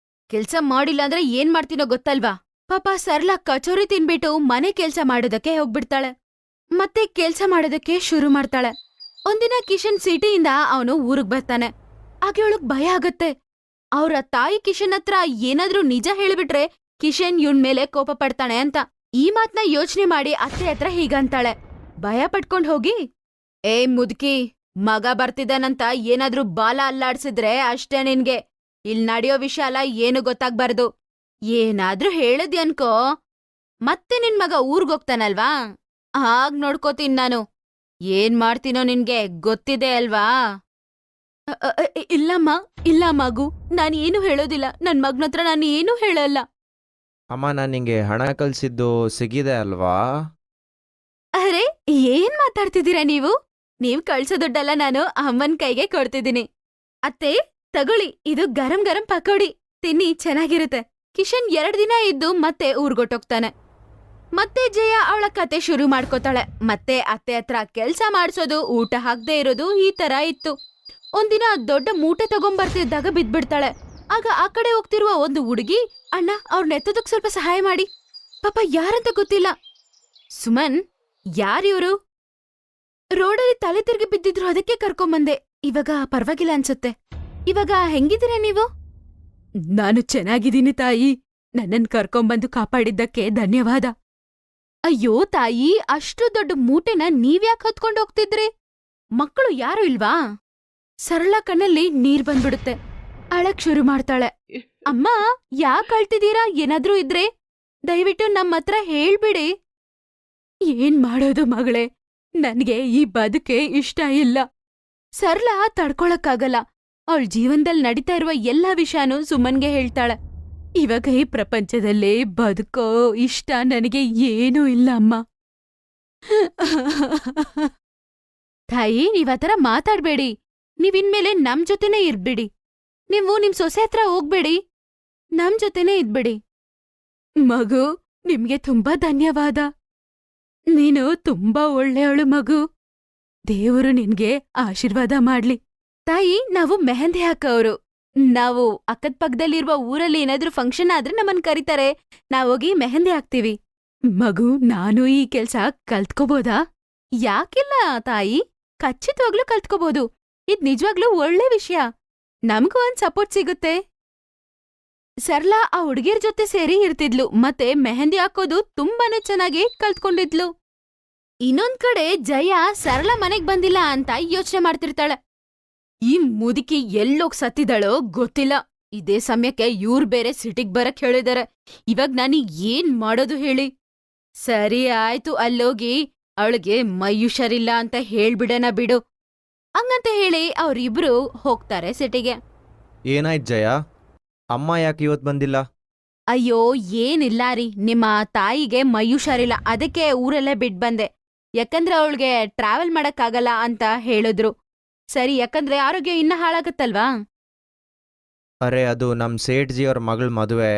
ಕೆಲ್ಸ ಮಾಡಿಲ್ಲ ಅಂದ್ರೆ ಏನ್ ಮಾಡ್ತೀನೋ ಗೊತ್ತಲ್ವಾ? ಪಾಪ ಸರ್ಲ ಕಚೋರಿ ತಿನ್ಬಿಟ್ಟು ಮನೆ ಕೆಲ್ಸ ಮಾಡೋದಕ್ಕೆ ಹೋಗ್ಬಿಡ್ತಾಳೆ. ಮತ್ತೆ ಕೆಲ್ಸ ಮಾಡೋದಕ್ಕೆ ಶುರು ಮಾಡ್ತಾಳೆ. ಒಂದಿನ ಕಿಶನ್ ಸಿಟಿಯಿಂದ ಅವನು ಊರಿಗ್ ಬರ್ತಾನೆ. ಆಗ ಅವಳಗ್ ಭಯ ಆಗತ್ತೆ. ಅವ್ರ ತಾಯಿ ಕಿಶನ್ ಹತ್ರ ಏನಾದ್ರೂ ನಿಜ ಹೇಳ್ಬಿಟ್ರೆ ಕಿಶನ್ ಇವನ್ ಮೇಲೆ ಕೋಪ ಪಡ್ತಾನೆ ಅಂತ. ಈ ಮಾತ್ನ ಯೋಚನೆ ಮಾಡಿ ಅತ್ತೆ ಹತ್ರ ಹೀಗಂತಾಳೆ. ಭಯ ಪಟ್ಕೊಂಡ್ ಹೋಗಿ, ಏ ಮುದುಕಿ, ಮಗ ಬರ್ತಿದ್ದಾನಂತ ಏನಾದ್ರೂ ಬಾಲ ಅಲ್ಲಾಡ್ಸಿದ್ರೆ ಅಷ್ಟೇ ನಿನ್ಗೆ. ಇಲ್ ನಡೆಯೋ ವಿಷಯ ಅಲ್ಲ, ಏನು ಗೊತ್ತಾಗ್ಬಾರ್ದು. ಏನಾದ್ರೂ ಹೇಳದ್ಯನ್ಕೋ, ಮತ್ತೆ ನಿನ್ ಮಗ ಊರ್ಗೋಗ್ತಾನಲ್ವಾ, ಹಾಗ್ ನೋಡ್ಕೋತೀನಿ ನಾನು. ಏನ್ ಮಾಡ್ತೀನೋ ನಿನ್ಗೆ ಗೊತ್ತಿದೆ ಅಲ್ವಾ? ಇಲ್ಲಮ್ಮ, ಇಲ್ಲ ಮಗು, ನಾನೇನು ಹೇಳೋದಿಲ್ಲ. ನನ್ ಮಗ್ನತ್ರ ನಾನು ಏನು ಹೇಳಲ್ಲ. ಅಮ್ಮ, ನಾನು ನಿಂಗೆ ಹಣ ಕಳ್ಸಿದ್ದು ಸಿಗಿದೆ ಅಲ್ವಾ? ಅರೆ, ಏನ್ ಮಾತಾಡ್ತಿದ್ದೀರಾ ನೀವು? ನೀವ್ ಕಳ್ಸೋ ದುಡ್ಡೆಲ್ಲ ನಾನು ಅಮ್ಮನ್ ಕೈಗೆ ಕೊಡ್ತಿದ್ದೀನಿ. ಅತ್ತೆ, ತಗೊಳ್ಳಿ, ಇದು ಗರಂ ಗರಂ ಪಕೋಡಿ. ತಿನ್ನಿ, ಚೆನ್ನಾಗಿರುತ್ತೆ. ಕಿಶನ್ 2 ದಿನ ಇದ್ದು ಮತ್ತೆ ಊರ್ಗೊಟ್ಟೋಗ್ತಾನೆ. ಮತ್ತೆ ಜಯ ಅವಳ ಕತೆ ಶುರು ಮಾಡ್ಕೋತಾಳೆ. ಮತ್ತೆ ಅತ್ತೆ ಹತ್ರ ಕೆಲ್ಸ ಮಾಡ್ಸೋದು, ಊಟ ಹಾಕ್ದೇ ಇರೋದು ಈ ತರ ಇತ್ತು. ಒಂದಿನ ದೊಡ್ಡ ಮೂಟೆ ತಗೊಂಬರ್ತಿದ್ದಾಗ ಬಿದ್ಬಿಡ್ತಾಳೆ. ಆಗ ಆ ಕಡೆ ಹೋಗ್ತಿರುವ ಒಂದು ಹುಡುಗಿ, ಅಣ್ಣ, ಅವ್ರನ್ನ ಎತ್ತೋದಕ್ ಸ್ವಲ್ಪ ಸಹಾಯ ಮಾಡಿ. ಪಾಪ ಯಾರಂತ ಗೊತ್ತಿಲ್ಲ. ಸುಮನ್, ಯಾರಿವ್ರು? ರೋಡಲ್ಲಿ ತಲೆ ತಿರ್ಗಿ ಬಿದ್ದಿದ್ರು, ಅದಕ್ಕೆ ಕರ್ಕೊಂಬಂದೆ. ಇವಾಗ ಪರವಾಗಿಲ್ಲ ಅನ್ಸುತ್ತೆ. ಇವಾಗ ಹೆಂಗಿದ್ದೀರಾ ನೀವು? ನಾನು ಚೆನ್ನಾಗಿದ್ದೀನಿ ತಾಯಿ. ನನ್ನನ್ ಕರ್ಕೊಂಬಂದು ಕಾಪಾಡಿದ್ದಕ್ಕೆ ಧನ್ಯವಾದ. ಅಯ್ಯೋ ತಾಯಿ, ಅಷ್ಟು ದೊಡ್ಡ ಮೂಟೆನ ನೀವ್ಯಾಕ್ ಹೊತ್ಕೊಂಡು ಹೋಗ್ತಿದ್ರಿ? ಮಕ್ಕಳು ಯಾರು ಇಲ್ವಾ? ಸರಳ ಕಣ್ಣಲ್ಲಿ ನೀರ್ ಬಂದ್ಬಿಡುತ್ತೆ. ಅಳಕ್ ಶುರು ಮಾಡ್ತಾಳೆ. ಅಮ್ಮ, ಯಾಕ್ ಅಳ್ತಿದೀರಾ? ಏನಾದ್ರೂ ಇದ್ರೆ ದಯವಿಟ್ಟು ನಮ್ಮತ್ರ ಹೇಳ್ಬಿಡಿ. ಏನ್ ಮಾಡೋದು ಮಗಳೇ, ನನ್ಗೆ ಈ ಬದುಕೆ ಇಷ್ಟ ಇಲ್ಲ. ಸರಳ ತಡ್ಕೊಳಕ್ಕಾಗಲ್ಲ. ಅವಳ ಜೀವನದಲ್ಲಿ ನಡೀತಾ ಇರುವ ಎಲ್ಲಾ ವಿಷಯನೂ ಸುಮನ್ಗೆ ಹೇಳ್ತಾಳೆ. ಇವಾಗ ಈ ಪ್ರಪಂಚದಲ್ಲಿ ಬದುಕೋ ಇಷ್ಟ ನನಗೆ ಏನೂ ಇಲ್ಲ ಅಮ್ಮ. ತಾಯಿ, ನೀವಾತರ ಮಾತಾಡ್ಬೇಡಿ. ನೀವಿನ್ಮೇಲೆ ನಮ್ ಜೊತೆನೇ ಇರ್ಬಿಡಿ. ನೀವು ನಿಮ್ ಸೊಸೆ ಹತ್ರ ಹೋಗ್ಬೇಡಿ, ನಮ್ ಜೊತೆನೇ ಇದ್ಬಿಡಿ. ಮಗು, ನಿಮ್ಗೆ ತುಂಬಾ ಧನ್ಯವಾದ. ನೀನು ತುಂಬಾ ಒಳ್ಳೆಯವಳು ಮಗು. ದೇವರು ನಿನ್ಗೆ ಆಶೀರ್ವಾದ ಮಾಡ್ಲಿ. ತಾಯಿ, ನಾವು ಮೆಹಂದಿ ಹಾಕೋರು. ನಾವು ಅಕ್ಕದ ಪಕ್ಕದಲ್ಲಿರುವ ಊರಲ್ಲಿ ಏನಾದ್ರೂ ಫಂಕ್ಷನ್ ಆದ್ರೆ ನಮ್ಮನ್ ಕರೀತಾರೆ. ನಾವೋಗಿ ಮೆಹಂದಿ ಹಾಕ್ತೀವಿ. ಮಗು, ನಾನು ಈ ಕೆಲ್ಸ ಕಲ್ತ್ಕೋಬೋದಾ? ಯಾಕಿಲ್ಲ ತಾಯಿ, ಖಚಿತವಾಗ್ಲೂ ಕಲ್ತ್ಕೋಬೋದು. ಇದ್ ನಿಜವಾಗ್ಲೂ ಒಳ್ಳೆ ವಿಷಯ. ನಮ್ಗೂ ಒಂದ್ ಸಪೋರ್ಟ್ ಸಿಗುತ್ತೆ. ಸರ್ಲಾ ಆ ಹುಡ್ಗಿರ್ ಜೊತೆ ಸೇರಿ ಇರ್ತಿದ್ಲು, ಮತ್ತೆ ಮೆಹಂದಿ ಹಾಕೋದು ತುಂಬಾನೇ ಚೆನ್ನಾಗಿ ಕಲ್ತ್ಕೊಂಡಿದ್ಲು. ಇನ್ನೊಂದ್ ಕಡೆ ಜಯ ಸರಳ ಮನೆಗ್ ಬಂದಿಲ್ಲ ಅಂತ ಯೋಚನೆ ಮಾಡ್ತಿರ್ತಾಳೆ. ಈ ಮುದುಕಿ ಎಲ್ಲೋಗ್ ಸತ್ತಿದಳೋ ಗೊತ್ತಿಲ್ಲ. ಇದೇ ಸಮಯಕ್ಕೆ ಇವ್ರ್ ಬೇರೆ ಸಿಟಿಗ್ ಬರಕ್ ಹೇಳಿದಾರೆ. ಇವಾಗ ನಾನೀಗ್ ಏನ್ ಮಾಡೋದು ಹೇಳಿ? ಸರಿ ಆಯ್ತು, ಅಲ್ಲೋಗಿ ಅವಳಿಗೆ ಮೈ ಹುಷಾರಿಲ್ಲ ಅಂತ ಹೇಳ್ಬಿಡಣ ಬಿಡು. ಹಂಗಂತ ಹೇಳಿ ಅವ್ರಿಬ್ರು ಹೋಗ್ತಾರೆ ಸಿಟಿಗೆ. ಏನಾಯ್ತು ಜಯ? ಅಮ್ಮ ಯಾಕೆ ಇವತ್ತು ಬಂದಿಲ್ಲ? ಅಯ್ಯೋ, ಏನಿಲ್ಲ ರೀ, ನಿಮ್ಮ ತಾಯಿಗೆ ಮೈ ಹುಷಾರಿಲ್ಲ, ಅದಕ್ಕೆ ಊರಲ್ಲೇ ಬಿಟ್ ಬಂದೆ. ಯಾಕಂದ್ರೆ ಅವಳಿಗೆ ಟ್ರಾವೆಲ್ ಮಾಡಕ್ಕಾಗಲ್ಲ ಅಂತ ಹೇಳಿದ್ರು. ಸರಿ, ಯಾಕಂದ್ರೆ ಆರೋಗ್ಯ ಇನ್ನ ಹಾಳಾಗತ್ತಲ್ವಾ? ಅರೆ, ಅದು ನಮ್ಮ ಸೇಠ್ಜಿ ಅವ್ರ ಮಗಳ ಮದುವೆ.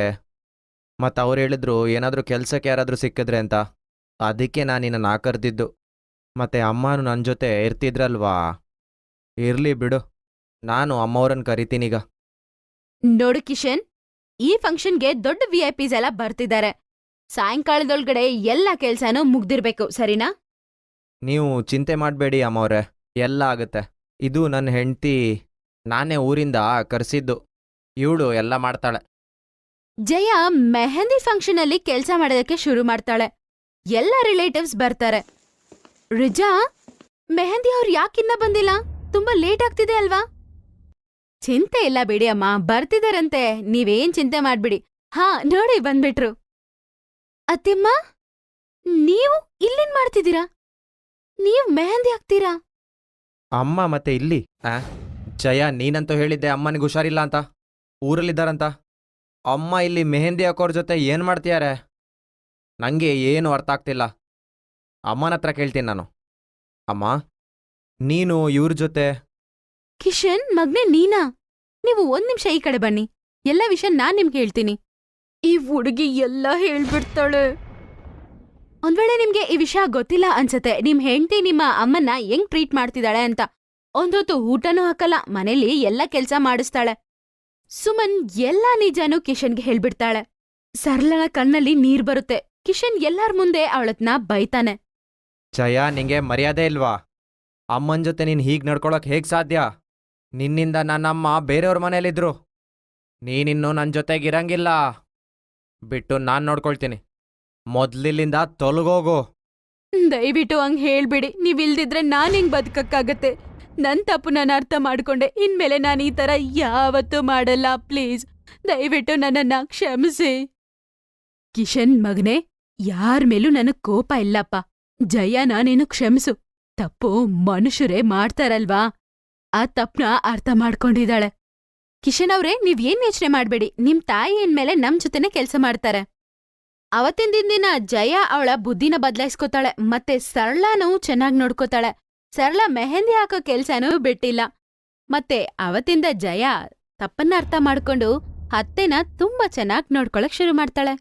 ಮತ್ತು ಅವ್ರು ಹೇಳಿದ್ರು ಏನಾದರೂ ಕೆಲಸಕ್ಕೆ ಯಾರಾದರೂ ಸಿಕ್ಕಿದ್ರೆ ಅಂತ. ಅದಕ್ಕೆ ನಾನು ನಿನ್ನನ್ನು ಕರೆದಿದ್ದು. ಮತ್ತು ಅಮ್ಮನೂ ನನ್ನ ಜೊತೆ ಇರ್ತಿದ್ರಲ್ವಾ? ಇರಲಿ ಬಿಡು, ನಾನು ಅಮ್ಮವ್ರನ್ನ ಕರಿತೀನೀಗ. ನೋಡು ಕಿಶನ್, ಈ ಫಂಕ್ಷನ್ಗೆ ದೊಡ್ಡ VIPs ಎಲ್ಲ ಬರ್ತಿದ್ದಾರೆ. ಸಾಯಂಕಾಲದೊಳಗಡೆ ಎಲ್ಲ ಕೆಲ್ಸನೂ ಮುಗ್ದಿರ್ಬೇಕು, ಸರಿನಾ? ನೀವು ಚಿಂತೆ ಮಾಡಬೇಡಿ ಅಮ್ಮವ್ರೆ, ಎಲ್ಲ ಆಗುತ್ತೆ. ಇದು ನನ್ನ ಹೆಂಡತಿ, ನಾನೇ ಊರಿಂದ ಕರೆಸಿದ್ದು. ಇವಳು ಎಲ್ಲ ಮಾಡ್ತಾಳೆ. ಜಯ ಮೆಹಂದಿ ಫಂಕ್ಷನ್ ಅಲ್ಲಿ ಕೆಲ್ಸ ಮಾಡೋದಕ್ಕೆ ಶುರು ಮಾಡ್ತಾಳೆ. ಎಲ್ಲ ರಿಲೇಟಿವ್ಸ್ ಬರ್ತಾರೆ. ರಿಜಾ, ಮೆಹಂದಿ ಅವ್ರು ಯಾಕಿನ್ನ ಬಂದಿಲ್ಲ? ತುಂಬಾ ಲೇಟ್ ಆಗ್ತಿದೆ ಅಲ್ವಾ? ಚಿಂತೆ ಇಲ್ಲ ಬಿಡಿ ಅಮ್ಮ, ಬರ್ತಿದಾರಂತೆ, ನೀವೇನ್ ಚಿಂತೆ ಮಾಡ್ಬಿಡಿ. ಹಾ, ನೋಡಿ ಬಂದ್ಬಿಟ್ರು. ಅತ್ತೆಮ್ಮ, ನೀವು ಇಲ್ಲೇನ್ ಮಾಡ್ತಿದ್ದೀರಾ? ನೀವ್ ಮೆಹಂದಿ ಹಾಕ್ತೀರಾ? ಅಮ್ಮ ಮತ್ತೆ ಇಲ್ಲಿ ಜಯ, ನೀನಂತೂ ಹೇಳಿದ್ದೆ ಅಮ್ಮನಿಗೆ ಹುಷಾರಿಲ್ಲ ಅಂತ, ಊರಲ್ಲಿದ್ದಾರಂತ. ಅಮ್ಮ ಇಲ್ಲಿ ಮೆಹಂದಿ ಹಾಕೋರ್ ಜೊತೆ ಏನು ಮಾಡ್ತೀಯಾರೆ? ನನಗೆ ಏನು ಅರ್ಥ ಆಗ್ತಿಲ್ಲ. ಅಮ್ಮನ ಹತ್ರ ಕೇಳ್ತೀನಿ ನಾನು. ಅಮ್ಮ, ನೀನು ಇವ್ರ ಜೊತೆ ಕಿಶನ್, ಮಗ್ನೆ ನೀನಾ? ನೀವು ಒಂದ್ ನಿಮಿಷ ಈ ಕಡೆ ಬನ್ನಿ, ಎಲ್ಲ ವಿಷಯ ನಾನ್ ನಿಮ್ಗೆ ಹೇಳ್ತೀನಿ. ಈ ಹುಡುಗಿ ಎಲ್ಲ ಹೇಳ್ಬಿಡ್ತಾಳೆ. ಒಂದ್ ವೇಳೆ ನಿಮ್ಗೆ ಈ ವಿಷಯ ಗೊತ್ತಿಲ್ಲ ಅನ್ಸತ್ತೆ, ನಿಮ್ ಹೆಂಡ್ತಿ ನಿಮ್ಮ ಅಮ್ಮನ್ನ ಹೆಂಗ್ ಟ್ರೀಟ್ ಮಾಡ್ತಿದ್ದಾಳೆ ಅಂತ. ಒಂದೊತ್ತು ಊಟನೂ ಹಾಕಲ್ಲ, ಮನೇಲಿ ಎಲ್ಲ ಕೆಲ್ಸ ಮಾಡಿಸ್ತಾಳೆ. ಸುಮನ್ ಎಲ್ಲಾ ನಿಜಾನೂ ಕಿಶನ್ಗೆ ಹೇಳ್ಬಿಡ್ತಾಳೆ. ಸರಳನ ಕಣ್ಣಲ್ಲಿ ನೀರ್ ಬರುತ್ತೆ. ಕಿಶನ್ ಎಲ್ಲಾರ್ ಮುಂದೆ ಅವಳತ್ನ ಬೈತಾನೆ. ಜಯ, ನಿಂಗೆ ಮರ್ಯಾದೆ ಇಲ್ವಾ? ಅಮ್ಮನ ಜೊತೆ ನೀನು ಹೀಗೆ ನಡ್ಕೊಳಕ್ ಹೇಗೆ ಸಾಧ್ಯ? ನಿನ್ನಿಂದ ನನ್ನಮ್ಮ ಬೇರೆಯವ್ರ ಮನೇಲಿದ್ರು. ನೀನಿನ್ನು ನನ್ನ ಜೊತೆಗಿರಂಗಿಲ್ಲ. ಬಿಟ್ಟು ನಾನು ನೋಡ್ಕೊಳ್ತೀನಿ. ಮೊದ್ಲಿಲ್ಲಿಂದ ತೊಲಗೋಗು. ದಯವಿಟ್ಟು ಹಂಗ್ ಹೇಳ್ಬಿಡಿ. ನೀವಿಲ್ದಿದ್ರೆ ನಾನ್ ಹೆಂಗ್ ಬದುಕಕ್ಕಾಗತ್ತೆ? ನನ್ ತಪ್ಪು ನಾನು ಅರ್ಥ ಮಾಡ್ಕೊಂಡೆ. ಇನ್ಮೇಲೆ ನಾನು ಈ ತರ ಯಾವತ್ತೂ ಮಾಡಲ್ಲ. ಪ್ಲೀಸ್, ದಯವಿಟ್ಟು ನನ್ನನ್ನ ಕ್ಷಮಿಸಿ. ಕಿಶನ್ ಮಗನೇ, ಯಾರ್ ಮೇಲೂ ನನಗ್ ಕೋಪ ಇಲ್ಲಪ್ಪ. ಜಯನ ನೀನು ಕ್ಷಮಿಸು. ತಪ್ಪು ಮನುಷ್ಯರೇ ಮಾಡ್ತಾರಲ್ವಾ, ಆ ತಪ್ಪನ ಅರ್ಥ ಮಾಡ್ಕೊಂಡಿದ್ದಾಳೆ. ಕಿಶನ್ ಅವ್ರೆ, ನೀವೇನ್ ಯೋಚನೆ ಮಾಡ್ಬೇಡಿ. ನಿಮ್ ತಾಯಿ ಇನ್ಮೇಲೆ ನಮ್ ಜೊತೆನೆ ಕೆಲ್ಸ ಮಾಡ್ತಾರೆ. ಅವತ್ತಿನ ದಿನ ಜಯ ಅವಳ ಬುದ್ಧಿನ ಬದಲಾಯಿಸ್ಕೋತಾಳೆ, ಮತ್ತೆ ಸರಳಾನೂ ಚೆನ್ನಾಗ್ ನೋಡ್ಕೋತಾಳೆ. ಸರಳ ಮೆಹಂದಿ ಹಾಕೋ ಕೆಲ್ಸನೂ ಬಿಟ್ಟಿಲ್ಲ. ಮತ್ತೆ ಅವತ್ತಿಂದ ಜಯ ತಪ್ಪನ್ನ ಅರ್ಥ ಮಾಡ್ಕೊಂಡು ಅತ್ತೆನ ತುಂಬಾ ಚೆನ್ನಾಗ್ ನೋಡ್ಕೊಳಕ್ ಶುರು ಮಾಡ್ತಾಳೆ.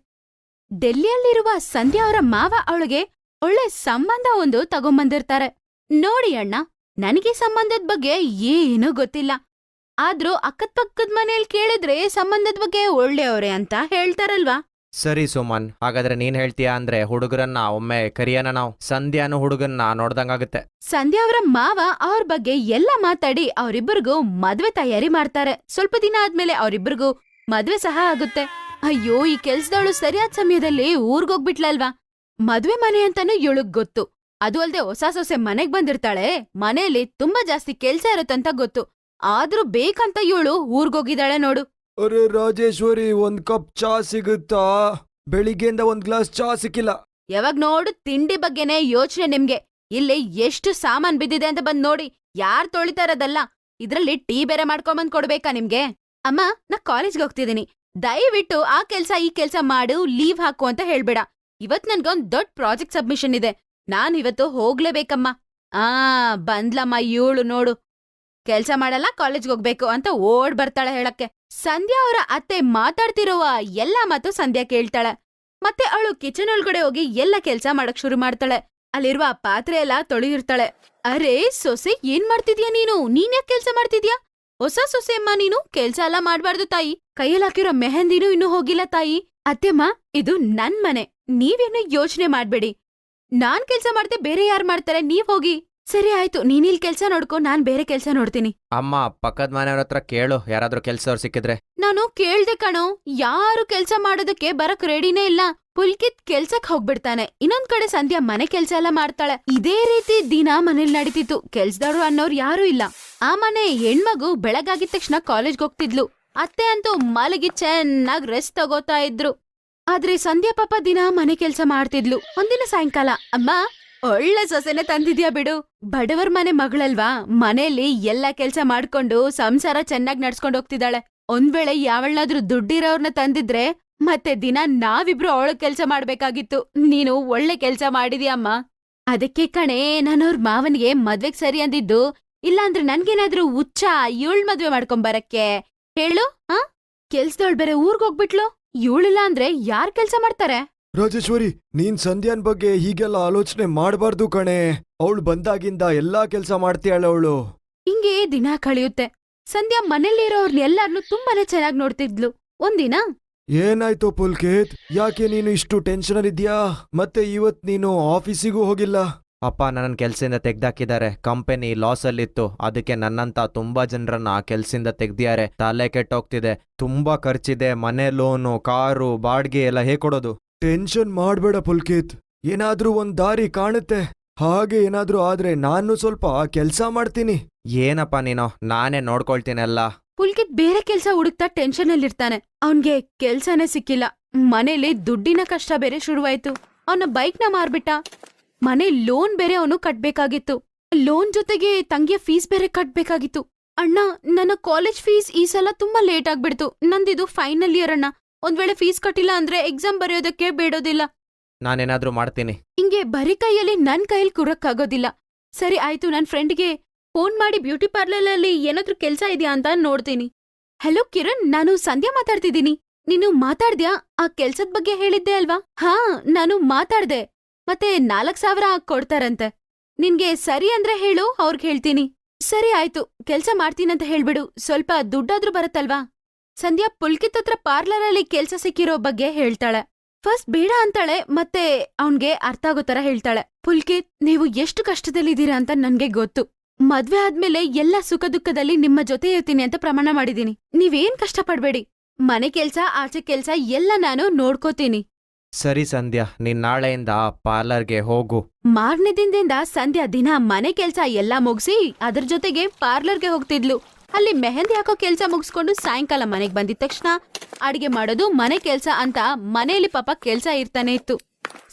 ಡೆಲ್ಲಿಯಲ್ಲಿರುವ ಸಂಧ್ಯಾ ಅವರ ಮಾವ ಅವಳಿಗೆ ಒಳ್ಳೆ ಸಂಬಂಧ ಒಂದು ತಗೊಂಬಂದಿರ್ತಾರೆ. ನೋಡಿ ಅಣ್ಣ, ನನಗೆ ಸಂಬಂಧದ ಬಗ್ಗೆ ಏನೂ ಗೊತ್ತಿಲ್ಲ. ಆದ್ರೂ ಅಕ್ಕಪಕ್ಕದ ಮನೇಲಿ ಕೇಳಿದ್ರೆ ಸಂಬಂಧದ ಬಗ್ಗೆ ಒಳ್ಳೆಯವ್ರೆ ಅಂತ ಹೇಳ್ತಾರಲ್ವಾ? ಸರಿ ಸುಮನ್, ಹಾಗಾದ್ರೆ ನೀನ್ ಹೇಳ್ತೀಯಾ ಅಂದ್ರೆ ಹುಡುಗರನ್ನ ಒಮ್ಮೆ ಕರಿಯೋಣ ನಾವು. ಸಂಧ್ಯಾನು ಹುಡುಗನ್ನ ನೋಡ್ದಂಗಾಗುತ್ತೆ. ಸಂಧ್ಯಾ ಅವರ ಮಾವ ಅವ್ರ ಬಗ್ಗೆ ಎಲ್ಲ ಮಾತಾಡಿ ಅವರಿಬ್ಬರಿಗೂ ಮದ್ವೆ ತಯಾರಿ ಮಾಡ್ತಾರೆ. ಸ್ವಲ್ಪ ದಿನ ಆದ್ಮೇಲೆ ಅವರಿಬ್ಬರಿಗೂ ಮದ್ವೆ ಸಹ ಆಗುತ್ತೆ. ಅಯ್ಯೋ, ಈ ಕೆಲ್ಸದವಳು ಸರಿಯಾದ ಸಮಯದಲ್ಲಿ ಊರ್ಗೋಗ್ಬಿಟ್ಲಲ್ವಾ? ಮದ್ವೆ ಮನೆ ಅಂತಾನೂ ಇವಳಗ್ ಗೊತ್ತು. ಅದು ಅಲ್ದೆ ಹೊಸ ಸೊಸೆ ಮನೆಗ್ ಬಂದಿರ್ತಾಳೆ. ಮನೆಯಲ್ಲಿ ತುಂಬಾ ಜಾಸ್ತಿ ಕೆಲ್ಸ ಇರುತ್ತಂತ ಗೊತ್ತು. ಆದ್ರೂ ಬೇಕಂತ ಇವಳು ಊರ್ಗೋಗಿದ್ದಾಳೆ ನೋಡು. ಅರೆ ರಾಜೇಶ್ವರಿ, ಒಂದ್ ಕಪ್ ಚಾ ಸಿಗುತ್ತಾ? ಬೆಳಿಗ್ಗೆಯಿಂದ ಒಂದ್ ಗ್ಲಾಸ್ ಚಾ ಸಿಕ್ಕಿಲ್ಲ. ಯಾವಾಗ ನೋಡು ತಿಂಡಿ ಬಗ್ಗೆನೇ ಯೋಚನೆ ನಿಮ್ಗೆ. ಇಲ್ಲಿ ಎಷ್ಟು ಸಾಮಾನ್ ಬಿದ್ದಿದೆ ಅಂತ ಬಂದ್ ನೋಡಿ. ಯಾರ್ ತೊಳಿತಾರದಲ್ಲ, ಇದ್ರಲ್ಲಿ ಟೀ ಬೇರೆ ಮಾಡ್ಕೊಂಬಂದ್ ಕೊಡ್ಬೇಕಾ ನಿಮ್ಗೆ? ಅಮ್ಮ, ನಾ ಕಾಲೇಜ್ಗೆ ಹೋಗ್ತಿದ್ದೀನಿ. ದಯವಿಟ್ಟು ಆ ಕೆಲ್ಸ ಈ ಕೆಲ್ಸ ಮಾಡು, ಲೀವ್ ಹಾಕು ಅಂತ ಹೇಳ್ಬೇಡ. ಇವತ್ ನನ್ಗೊಂದ್ ದೊಡ್ಡ ಪ್ರಾಜೆಕ್ಟ್ ಸಬ್ಮಿಷನ್ ಇದೆ. ನಾನ್ ಇವತ್ತು ಹೋಗ್ಲೇಬೇಕಮ್ಮ. ಬಂದ್ಲಮ್ಮ ಇವಳು ನೋಡು. ಕೆಲ್ಸ ಮಾಡಲ್ಲ, ಕಾಲೇಜ್ಗೆ ಹೋಗ್ಬೇಕು ಅಂತ ಓಡ್ ಬರ್ತಾಳೆ ಹೇಳಕ್ಕೆ. ಸಂಧ್ಯಾ ಅವರ ಅತ್ತೆ ಮಾತಾಡ್ತಿರುವ ಎಲ್ಲಾ ಮಾತು ಸಂಧ್ಯಾ ಕೇಳ್ತಾಳೆ. ಮತ್ತೆ ಅವಳು ಕಿಚನ್ ಒಳಗಡೆ ಹೋಗಿ ಎಲ್ಲ ಕೆಲ್ಸ ಮಾಡಕ್ ಶುರು ಮಾಡ್ತಾಳೆ. ಅಲ್ಲಿರುವ ಪಾತ್ರೆ ಎಲ್ಲ ತೊಳಿದಿರ್ತಾಳೆ. ಅರೆ ಸೊಸೆ, ಏನ್ ಮಾಡ್ತಿದ್ಯಾ ನೀನು? ನೀನ್ಯಾಕ್ ಕೆಲ್ಸ ಮಾಡ್ತಿದ್ಯಾ? ಹೊಸ ಸೊಸೆ ಅಮ್ಮ ನೀನು, ಕೆಲ್ಸ ಎಲ್ಲ ಮಾಡ್ಬಾರ್ದು ತಾಯಿ. ಕೈಯಲ್ಲಿ ಹಾಕಿರೋ ಮೆಹಂದಿನೂ ಇನ್ನೂ ಹೋಗಿಲ್ಲ ತಾಯಿ. ಅತ್ತೆಮ್ಮ, ಇದು ನನ್ ಮನೆ, ನೀವೇನು ಯೋಚನೆ ಮಾಡ್ಬೇಡಿ. ನಾನ್ ಕೆಲ್ಸ ಮಾಡ್ದೆ, ಬೇರೆ ಯಾರ್ ಮಾಡ್ತಾರೆ? ನೀವ್ ಹೋಗಿ. ಸರಿ ಆಯ್ತು, ನೀನಿಲ್ ಕೆಲ್ಸ ನೋಡ್ಕೊ, ನಾನ್ ಬೇರೆ ಕೆಲ್ಸ ನೋಡ್ತೀನಿ. ಅಮ್ಮ, ಪಕ್ಕದ ಮನೆಯವ್ರ ಹತ್ರ ಕೇಳು, ಯಾರಾದ್ರೂ ಕೆಲ್ಸವ್ರು ಸಿಕ್ಕಿದ್ರೆ. ನಾನು ಕೇಳ್ದೆ ಕಣೋ, ಯಾರು ಕೆಲ್ಸ ಮಾಡೋದಕ್ಕೆ ಬರಕ್ ರೆಡಿನೇ ಇಲ್ಲ. ಪುಲ್ಕಿತ್ ಕೆಲ್ಸಕ್ ಹೋಗ್ಬಿಡ್ತಾನೆ. ಇನ್ನೊಂದ್ ಕಡೆ ಸಂಧ್ಯಾ ಮನೆ ಕೆಲ್ಸ ಎಲ್ಲ ಮಾಡ್ತಾಳೆ. ಇದೇ ರೀತಿ ದಿನ ಮನೇಲಿ ನಡೀತಿತ್ತು. ಕೆಲ್ಸದವ್ರು ಅನ್ನೋರು ಯಾರೂ ಇಲ್ಲ. ಆ ಮನೆ ಹೆಣ್ಮಗು ಬೆಳಗಾಗಿದ ತಕ್ಷಣ ಕಾಲೇಜ್ಗೆ ಹೋಗ್ತಿದ್ಲು. ಅತ್ತೆ ಅಂತೂ ಮಲಗಿ ಚೆನ್ನಾಗ್ ರೆಸ್ಟ್ ತಗೋತಾ ಇದ್ರು. ಆದ್ರೆ ಸಂಧ್ಯಾ ಪಾಪ ದಿನ ಮನೆ ಕೆಲ್ಸ ಮಾಡ್ತಿದ್ಲು. ಒಂದಿನ ಸಾಯಂಕಾಲ, ಅಮ್ಮ, ಒಳ್ಳೆ ಸೊಸೆನೆ ತಂದಿದ್ಯಾ ಬಿಡು. ಬಡವರ್ ಮನೆ ಮಗಳಲ್ವಾ, ಮನೇಲಿ ಎಲ್ಲ ಕೆಲ್ಸ ಮಾಡ್ಕೊಂಡು ಸಂಸಾರ ಚೆನ್ನಾಗ್ ನಡ್ಸ್ಕೊಂಡ್ ಹೋಗ್ತಿದ್ದಾಳೆ. ಒಂದ್ ವೇಳೆ ಯಾವಳಾದ್ರೂ ದುಡ್ಡಿರೋರ್ನ ತಂದಿದ್ರೆ ಮತ್ತೆ ದಿನ ನಾವಿಬ್ರು ಅವಳ ಕೆಲ್ಸ ಮಾಡ್ಬೇಕಾಗಿತ್ತು. ನೀನು ಒಳ್ಳೆ ಕೆಲ್ಸ ಮಾಡಿದ್ಯಮ್ಮ. ಅದಕ್ಕೆ ಕಣೆ ನಾನವ್ರ ಮಾವನಿಗೆ ಮದ್ವೆಗ್ ಸರಿ ಅಂದಿದ್ದು. ಇಲ್ಲಾಂದ್ರೆ ನನ್ಗೇನಾದ್ರೂ ಹುಚ್ಚ ಇವಳ್ ಮದ್ವೆ ಮಾಡ್ಕೊಂಬರಕ್ಕೆ ಹೇಳು? ಕೆಲ್ಸದವಳ್ ಬೇರೆ ಊರ್ಗೋಗ್ಬಿಟ್ಲು. ಇವಳಿಲ್ಲ ಅಂದ್ರೆ ಯಾರ್ ಕೆಲ್ಸ ಮಾಡ್ತಾರೆ? ರಾಜೇಶ್ವರಿ, ನೀನ್ ಸಂಧ್ಯಾನ್ ಬಗ್ಗೆ ಹೀಗೆಲ್ಲ ಆಲೋಚನೆ ಮಾಡಬಾರ್ದು ಕಣೆ. ಅವಳು ಬಂದಾಗಿಂದ ಎಲ್ಲಾ ಕೆಲ್ಸ ಮಾಡ್ತೀಯಾಳೆ ಅವಳು. ಹಿಂಗೆ ದಿನ ಕಳೆಯುತ್ತೆ. ಸಂಧ್ಯಾ ಮನೇಲಿರೋರ್ನೆಲ್ಲಾರ್ನು ತುಂಬಾನೇ ಚೆನ್ನಾಗ್ ನೋಡ್ತಿದ್ಲು. ಒಂದಿನ, ಏನಾಯ್ತು ಪುಲ್ಕಿತ್? ಯಾಕೆ ನೀನು ಇಷ್ಟು ಟೆನ್ಷನ್ ಅಲ್ಲಿದ್ಯಾ? ಮತ್ತೆ ಇವತ್ ನೀನು ಆಫೀಸಿಗೂ ಹೋಗಿಲ್ಲ? ಅಪ್ಪ, ನನ್ನ ಕೆಲ್ಸದಿಂದ ತೆಗ್ದಾಕಿದ್ದಾರೆ. Company loss ಅಲ್ಲಿತ್ತು. ಅದಕ್ಕೆ ನನ್ನಂತ ತುಂಬಾ ಜನರನ್ನ ಕೆಲ್ಸದಿಂದ ತೆಗ್ದಿದ್ದಾರೆ. ತಲೆ ಕೆಟ್ಟೋಗ್ತಿದೆ. ತುಂಬಾ ಖರ್ಚಿದೆ. ಮನೆ ಲೋನು, ಕಾರು ಬಾಡ್ಗೆ ಎಲ್ಲ ಹೇಗ್ ಕೊಡೋದು? ಟೆನ್ಷನ್ ಮಾಡ್ಬೇಡ ಪುಲ್ಕಿತ್, ಏನಾದ್ರೂ ಒಂದ್ ದಾರಿ ಕಾಣುತ್ತೆ. ಹಾಗೆ ಏನಾದ್ರೂ ಆದ್ರೆ ನಾನು ಸ್ವಲ್ಪ ಕೆಲ್ಸ ಮಾಡ್ತೀನಿ. ಏನಪ್ಪ ನೀನು? ನಾನೇ ನೋಡ್ಕೊಳ್ತೀನಿ ಎಲ್ಲ. ಪುಲ್ಕಿತ್ ಬೇರೆ ಕೆಲ್ಸ ಹುಡುಕ್ತಾ ಟೆನ್ಷನ್ ಅಲ್ಲಿರ್ತಾನೆ. ಅವನ್ಗೆ ಕೆಲ್ಸನೇ ಸಿಕ್ಕಿಲ್ಲ. ಮನೇಲಿ ದುಡ್ಡಿನ ಕಷ್ಟ ಬೇರೆ ಶುರುವಾಯ್ತು. ಅವನ ಬೈಕ್ನ ಮಾರ್ಬಿಟ್ಟ. ಮನೆ ಲೋನ್ ಬೇರೆ ಅವನು ಕಟ್ಬೇಕಾಗಿತ್ತು. ಲೋನ್ ಜೊತೆಗೆ ತಂಗಿಯ ಫೀಸ್ ಬೇರೆ ಕಟ್ಬೇಕಾಗಿತ್ತು. ಅಣ್ಣ, ನನ್ನ ಕಾಲೇಜ್ ಫೀಸ್ ಈ ಸಲ ತುಂಬಾ ಲೇಟ್ ಆಗ್ಬಿಡ್ತು. ನಂದಿದು ಫೈನಲ್ ಇಯರ್ ಅಣ್ಣ. ಒಂದ್ ವೇಳೆ ಫೀಸ್ ಕಟ್ಟಿಲ್ಲ ಅಂದ್ರೆ ಎಕ್ಸಾಮ್ ಬರೆಯೋದಕ್ಕೆ ಬೇಡೋದಿಲ್ಲ. ನಾನೇನಾದ್ರೂ ಮಾಡ್ತೀನಿ. ಹಿಂಗೆ ಬರೀ ಕೈಯಲ್ಲಿ ನನ್ ಕೈಯಲ್ಲಿ ಕುರಕ್ಕಾಗೋದಿಲ್ಲ. ಸರಿ ಆಯ್ತು, ನನ್ ಫ್ರೆಂಡ್ಗೆ ಫೋನ್ ಮಾಡಿ ಬ್ಯೂಟಿ ಪಾರ್ಲರ್ ಅಲ್ಲಿ ಏನಾದ್ರೂ ಕೆಲ್ಸ ಇದೆಯಾ ಅಂತ ನೋಡ್ತೀನಿ. ಹಲೋ ಕಿರಣ್, ನಾನು ಸಂಧ್ಯಾ ಮಾತಾಡ್ತಿದ್ದೀನಿ. ನೀನು ಮಾತಾಡ್ದ್ಯಾ? ಆ ಕೆಲ್ಸದ ಬಗ್ಗೆ ಹೇಳಿದ್ದೆ ಅಲ್ವಾ? ಹಾ, ನಾನು ಮಾತಾಡ್ದೆ. ಮತ್ತೆ 4,000 ಕೊಡ್ತಾರಂತೆ. ನಿನ್ಗೆ ಸರಿ ಅಂದ್ರೆ ಹೇಳು, ಅವ್ರಿಗೆ ಹೇಳ್ತೀನಿ. ಸರಿ ಆಯ್ತು, ಕೆಲ್ಸ ಮಾಡ್ತೀನಂತ ಹೇಳ್ಬಿಡು. ಸ್ವಲ್ಪ ದುಡ್ಡಾದ್ರೂ ಬರತ್ತಲ್ವಾ? ಸಂಧ್ಯಾ ಪುಲ್ಕಿತ್ ಹತ್ರ ಪಾರ್ಲರ್ ಅಲ್ಲಿ ಕೆಲ್ಸ ಸಿಕ್ಕಿರೋ ಬಗ್ಗೆ ಹೇಳ್ತಾಳೆ. ಫಸ್ಟ್ ಬೇಡ ಅಂತಾಳೆ, ಮತ್ತೆ ಅವನ್ಗೆ ಅರ್ಥ ಆಗೋ ತರ ಹೇಳ್ತಾಳೆ. ಪುಲ್ಕಿತ್, ನೀವು ಎಷ್ಟು ಕಷ್ಟದಲ್ಲಿದ್ದೀರಾ ಅಂತ ನನ್ಗೆ ಗೊತ್ತು. ಮದ್ವೆ ಆದ್ಮೇಲೆ ಎಲ್ಲ ಸುಖ ದುಃಖದಲ್ಲಿ ನಿಮ್ಮ ಜೊತೆ ಇರ್ತೀನಿ ಅಂತ ಪ್ರಮಾಣ ಮಾಡಿದೀನಿ. ನೀವೇನ್ ಕಷ್ಟಪಡ್ಬೇಡಿ. ಮನೆ ಕೆಲ್ಸ, ಆಚೆ ಕೆಲ್ಸ ಎಲ್ಲ ನಾನು ನೋಡ್ಕೋತೀನಿ. ಸರಿ ಸಂಧ್ಯಾ, ನೀನ್ ನಾಳೆಯಿಂದ ಪಾರ್ಲರ್ಗೆ ಹೋಗು. ಮಾರನೇ ದಿನದಿಂದ ಸಂಧ್ಯಾ ದಿನ ಮನೆ ಕೆಲ್ಸ ಎಲ್ಲ ಮುಗಿಸಿ ಅದ್ರ ಜೊತೆಗೆ ಪಾರ್ಲರ್ಗೆ ಹೋಗ್ತಿದ್ಲು. ಅಲ್ಲಿ ಮೆಹಂದಿ ಹಾಕೋ ಕೆಲ್ಸ ಮುಗಿಸ್ಕೊಂಡು ಸಾಯಂಕಾಲ ಮನೆಗ್ ಬಂದಿದ ತಕ್ಷಣ ಅಡಿಗೆ ಮಾಡೋದು, ಮನೆ ಕೆಲ್ಸ ಅಂತ ಮನೆಯಲ್ಲಿ ಪಾಪ ಕೆಲ್ಸ ಇರ್ತಾನೆ ಇತ್ತು.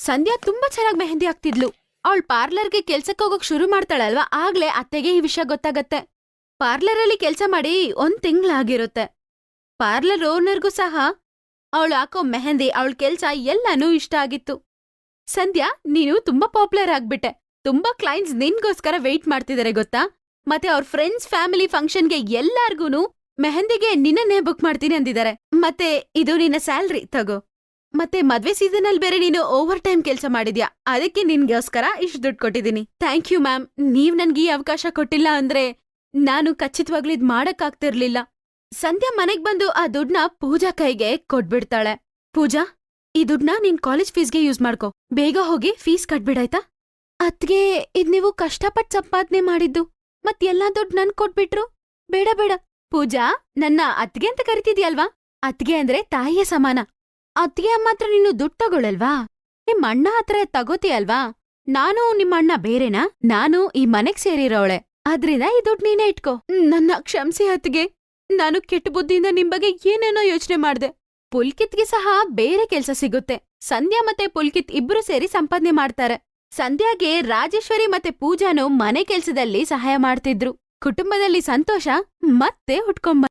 ಸಂಧ್ಯಾ ತುಂಬಾ ಚೆನ್ನಾಗಿ ಮೆಹಂದಿ ಹಾಕ್ತಿದ್ಲು. ಅವಳು ಪಾರ್ಲರ್ಗೆ ಕೆಲ್ಸಕ್ಕೆ ಹೋಗೋಕ್ ಶುರು ಮಾಡ್ತಾಳಲ್ವಾ, ಆಗ್ಲೇ ಅತ್ತೆಗೆ ಈ ವಿಷಯ ಗೊತ್ತಾಗತ್ತೆ. ಪಾರ್ಲರಲ್ಲಿ ಕೆಲ್ಸ ಮಾಡಿ 1 ತಿಂಗ್ಳಾಗಿರುತ್ತೆ. ಪಾರ್ಲರ್ ಓನರ್ಗೂ ಸಹ ಅವಳು ಹಾಕೋ ಮೆಹಂದಿ, ಅವಳ ಕೆಲ್ಸ ಎಲ್ಲನೂ ಇಷ್ಟ ಆಗಿತ್ತು. ಸಂಧ್ಯಾ, ನೀನು ತುಂಬಾ ಪಾಪ್ಯುಲರ್ ಆಗ್ಬಿಟ್ಟೆ. ತುಂಬಾ ಕ್ಲೈಂಟ್ಸ್ ನಿನ್ಗೋಸ್ಕರ ವೆಯ್ಟ್ ಮಾಡ್ತಿದಾರೆ ಗೊತ್ತಾ? ಮತ್ತೆ ಅವ್ರ ಫ್ರೆಂಡ್ಸ್, ಫ್ಯಾಮಿಲಿ ಫಂಕ್ಷನ್ಗೆ ಎಲ್ಲಾರ್ಗೂನು ಮೆಹಂದಿಗೆ ನಿನ್ನನ್ನೇ ಬುಕ್ ಮಾಡ್ತೀನಿ ಅಂದಿದ್ದಾರೆ. ಮತ್ತೆ ಇದು ನಿನ್ನ ಸ್ಯಾಲ್ರಿ ತಗೋ. ಮತ್ತೆ ಮದ್ವೆ ಸೀಸನ್ ಅಲ್ಲಿ ಬೇರೆ ನೀನು ಓವರ್ ಟೈಮ್ ಕೆಲ್ಸ ಮಾಡಿದ್ಯಾ, ಅದಕ್ಕೆ ನಿನ್ಗೋಸ್ಕರ ಇಷ್ಟು ದುಡ್ಡು ಕೊಟ್ಟಿದ್ದೀನಿ. Thank you ma'am. ನೀವ್ ನನ್ಗೆ ಈ ಅವಕಾಶ ಕೊಟ್ಟಿಲ್ಲ ಅಂದ್ರೆ ನಾನು ಖಚಿತವಾಗ್ಲೂ ಇದ್ ಮಾಡಕ್ಕಾಗ್ತಿರ್ಲಿಲ್ಲ. ಸಂಧ್ಯಾ ಮನೆಗ್ ಬಂದು ಆ ದುಡ್ನ ಪೂಜಾ ಕೈಗೆ ಕೊಟ್ಬಿಡ್ತಾಳೆ. ಪೂಜಾ, ಈ ದುಡ್ನ ನಿನ್ ಕಾಲೇಜ್ ಫೀಸ್ಗೆ ಯೂಸ್ ಮಾಡ್ಕೊ. ಬೇಗ ಹೋಗಿ ಫೀಸ್ ಕಟ್ಬಿಡಾಯ್ತಾ? ಅತ್ಗೆ, ಇದ್ ನೀವು ಕಷ್ಟಪಟ್ಟು ಸಂಪಾದನೆ ಮಾಡಿದ್ದು, ಮತ್ ಎಲ್ಲಾ ದುಡ್ಡು ನನ್ ಕೊಟ್ಬಿಟ್ರು. ಬೇಡ ಬೇಡ ಪೂಜಾ, ನನ್ನ ಅತ್ಗೆ ಅಂತ ಕರಿತಿದ್ಯಲ್ವಾ? ಅತ್ಗೆ ಅಂದ್ರೆ ತಾಯಿಯ ಸಮಾನ. ಅತ್ಗೆ ಅಮ್ಮ ಹತ್ರ ನೀನು ದುಡ್ಡು ತಗೊಳಲ್ವಾ? ನಿಮ್ ಅಣ್ಣ ಹತ್ರ ತಗೋತೀಯಲ್ವಾ? ನಾನು ನಿಮ್ಮ ಅಣ್ಣ ಬೇರೆನಾ? ನಾನು ಈ ಮನೆಗ್ ಸೇರಿರೋಳೆ, ಅದ್ರಿಂದ ಈ ದುಡ್ಡು ನೀನೇ ಇಟ್ಕೋ. ನನ್ನ ಕ್ಷಮ್ಸಿ ಅತ್ಗೆ. ನಾನು ಕೆಟ್ಟ ಬುದ್ಧಿಯಿಂದ ನಿಮ್ ಬಗ್ಗೆ ಏನೇನೋ ಯೋಚನೆ ಮಾಡ್ದೆ. ಪುಲ್ಕಿತ್ಗೆ ಸಹ ಬೇರೆ ಕೆಲ್ಸ ಸಿಗುತ್ತೆ. ಸಂಧ್ಯಾ ಮತ್ತೆ ಪುಲ್ಕಿತ್ ಇಬ್ರು ಸೇರಿ ಸಂಪಾದನೆ ಮಾಡ್ತಾರೆ. ಸಂಧ್ಯಾಗೆ ರಾಜೇಶ್ವರಿ ಮತ್ತೆ ಪೂಜಾನು ಮನೆ ಕೆಲ್ಸದಲ್ಲಿ ಸಹಾಯ ಮಾಡ್ತಿದ್ರು. ಕುಟುಂಬದಲ್ಲಿ ಸಂತೋಷ ಮತ್ತೆ ಹುಟ್ಕೊಂಬ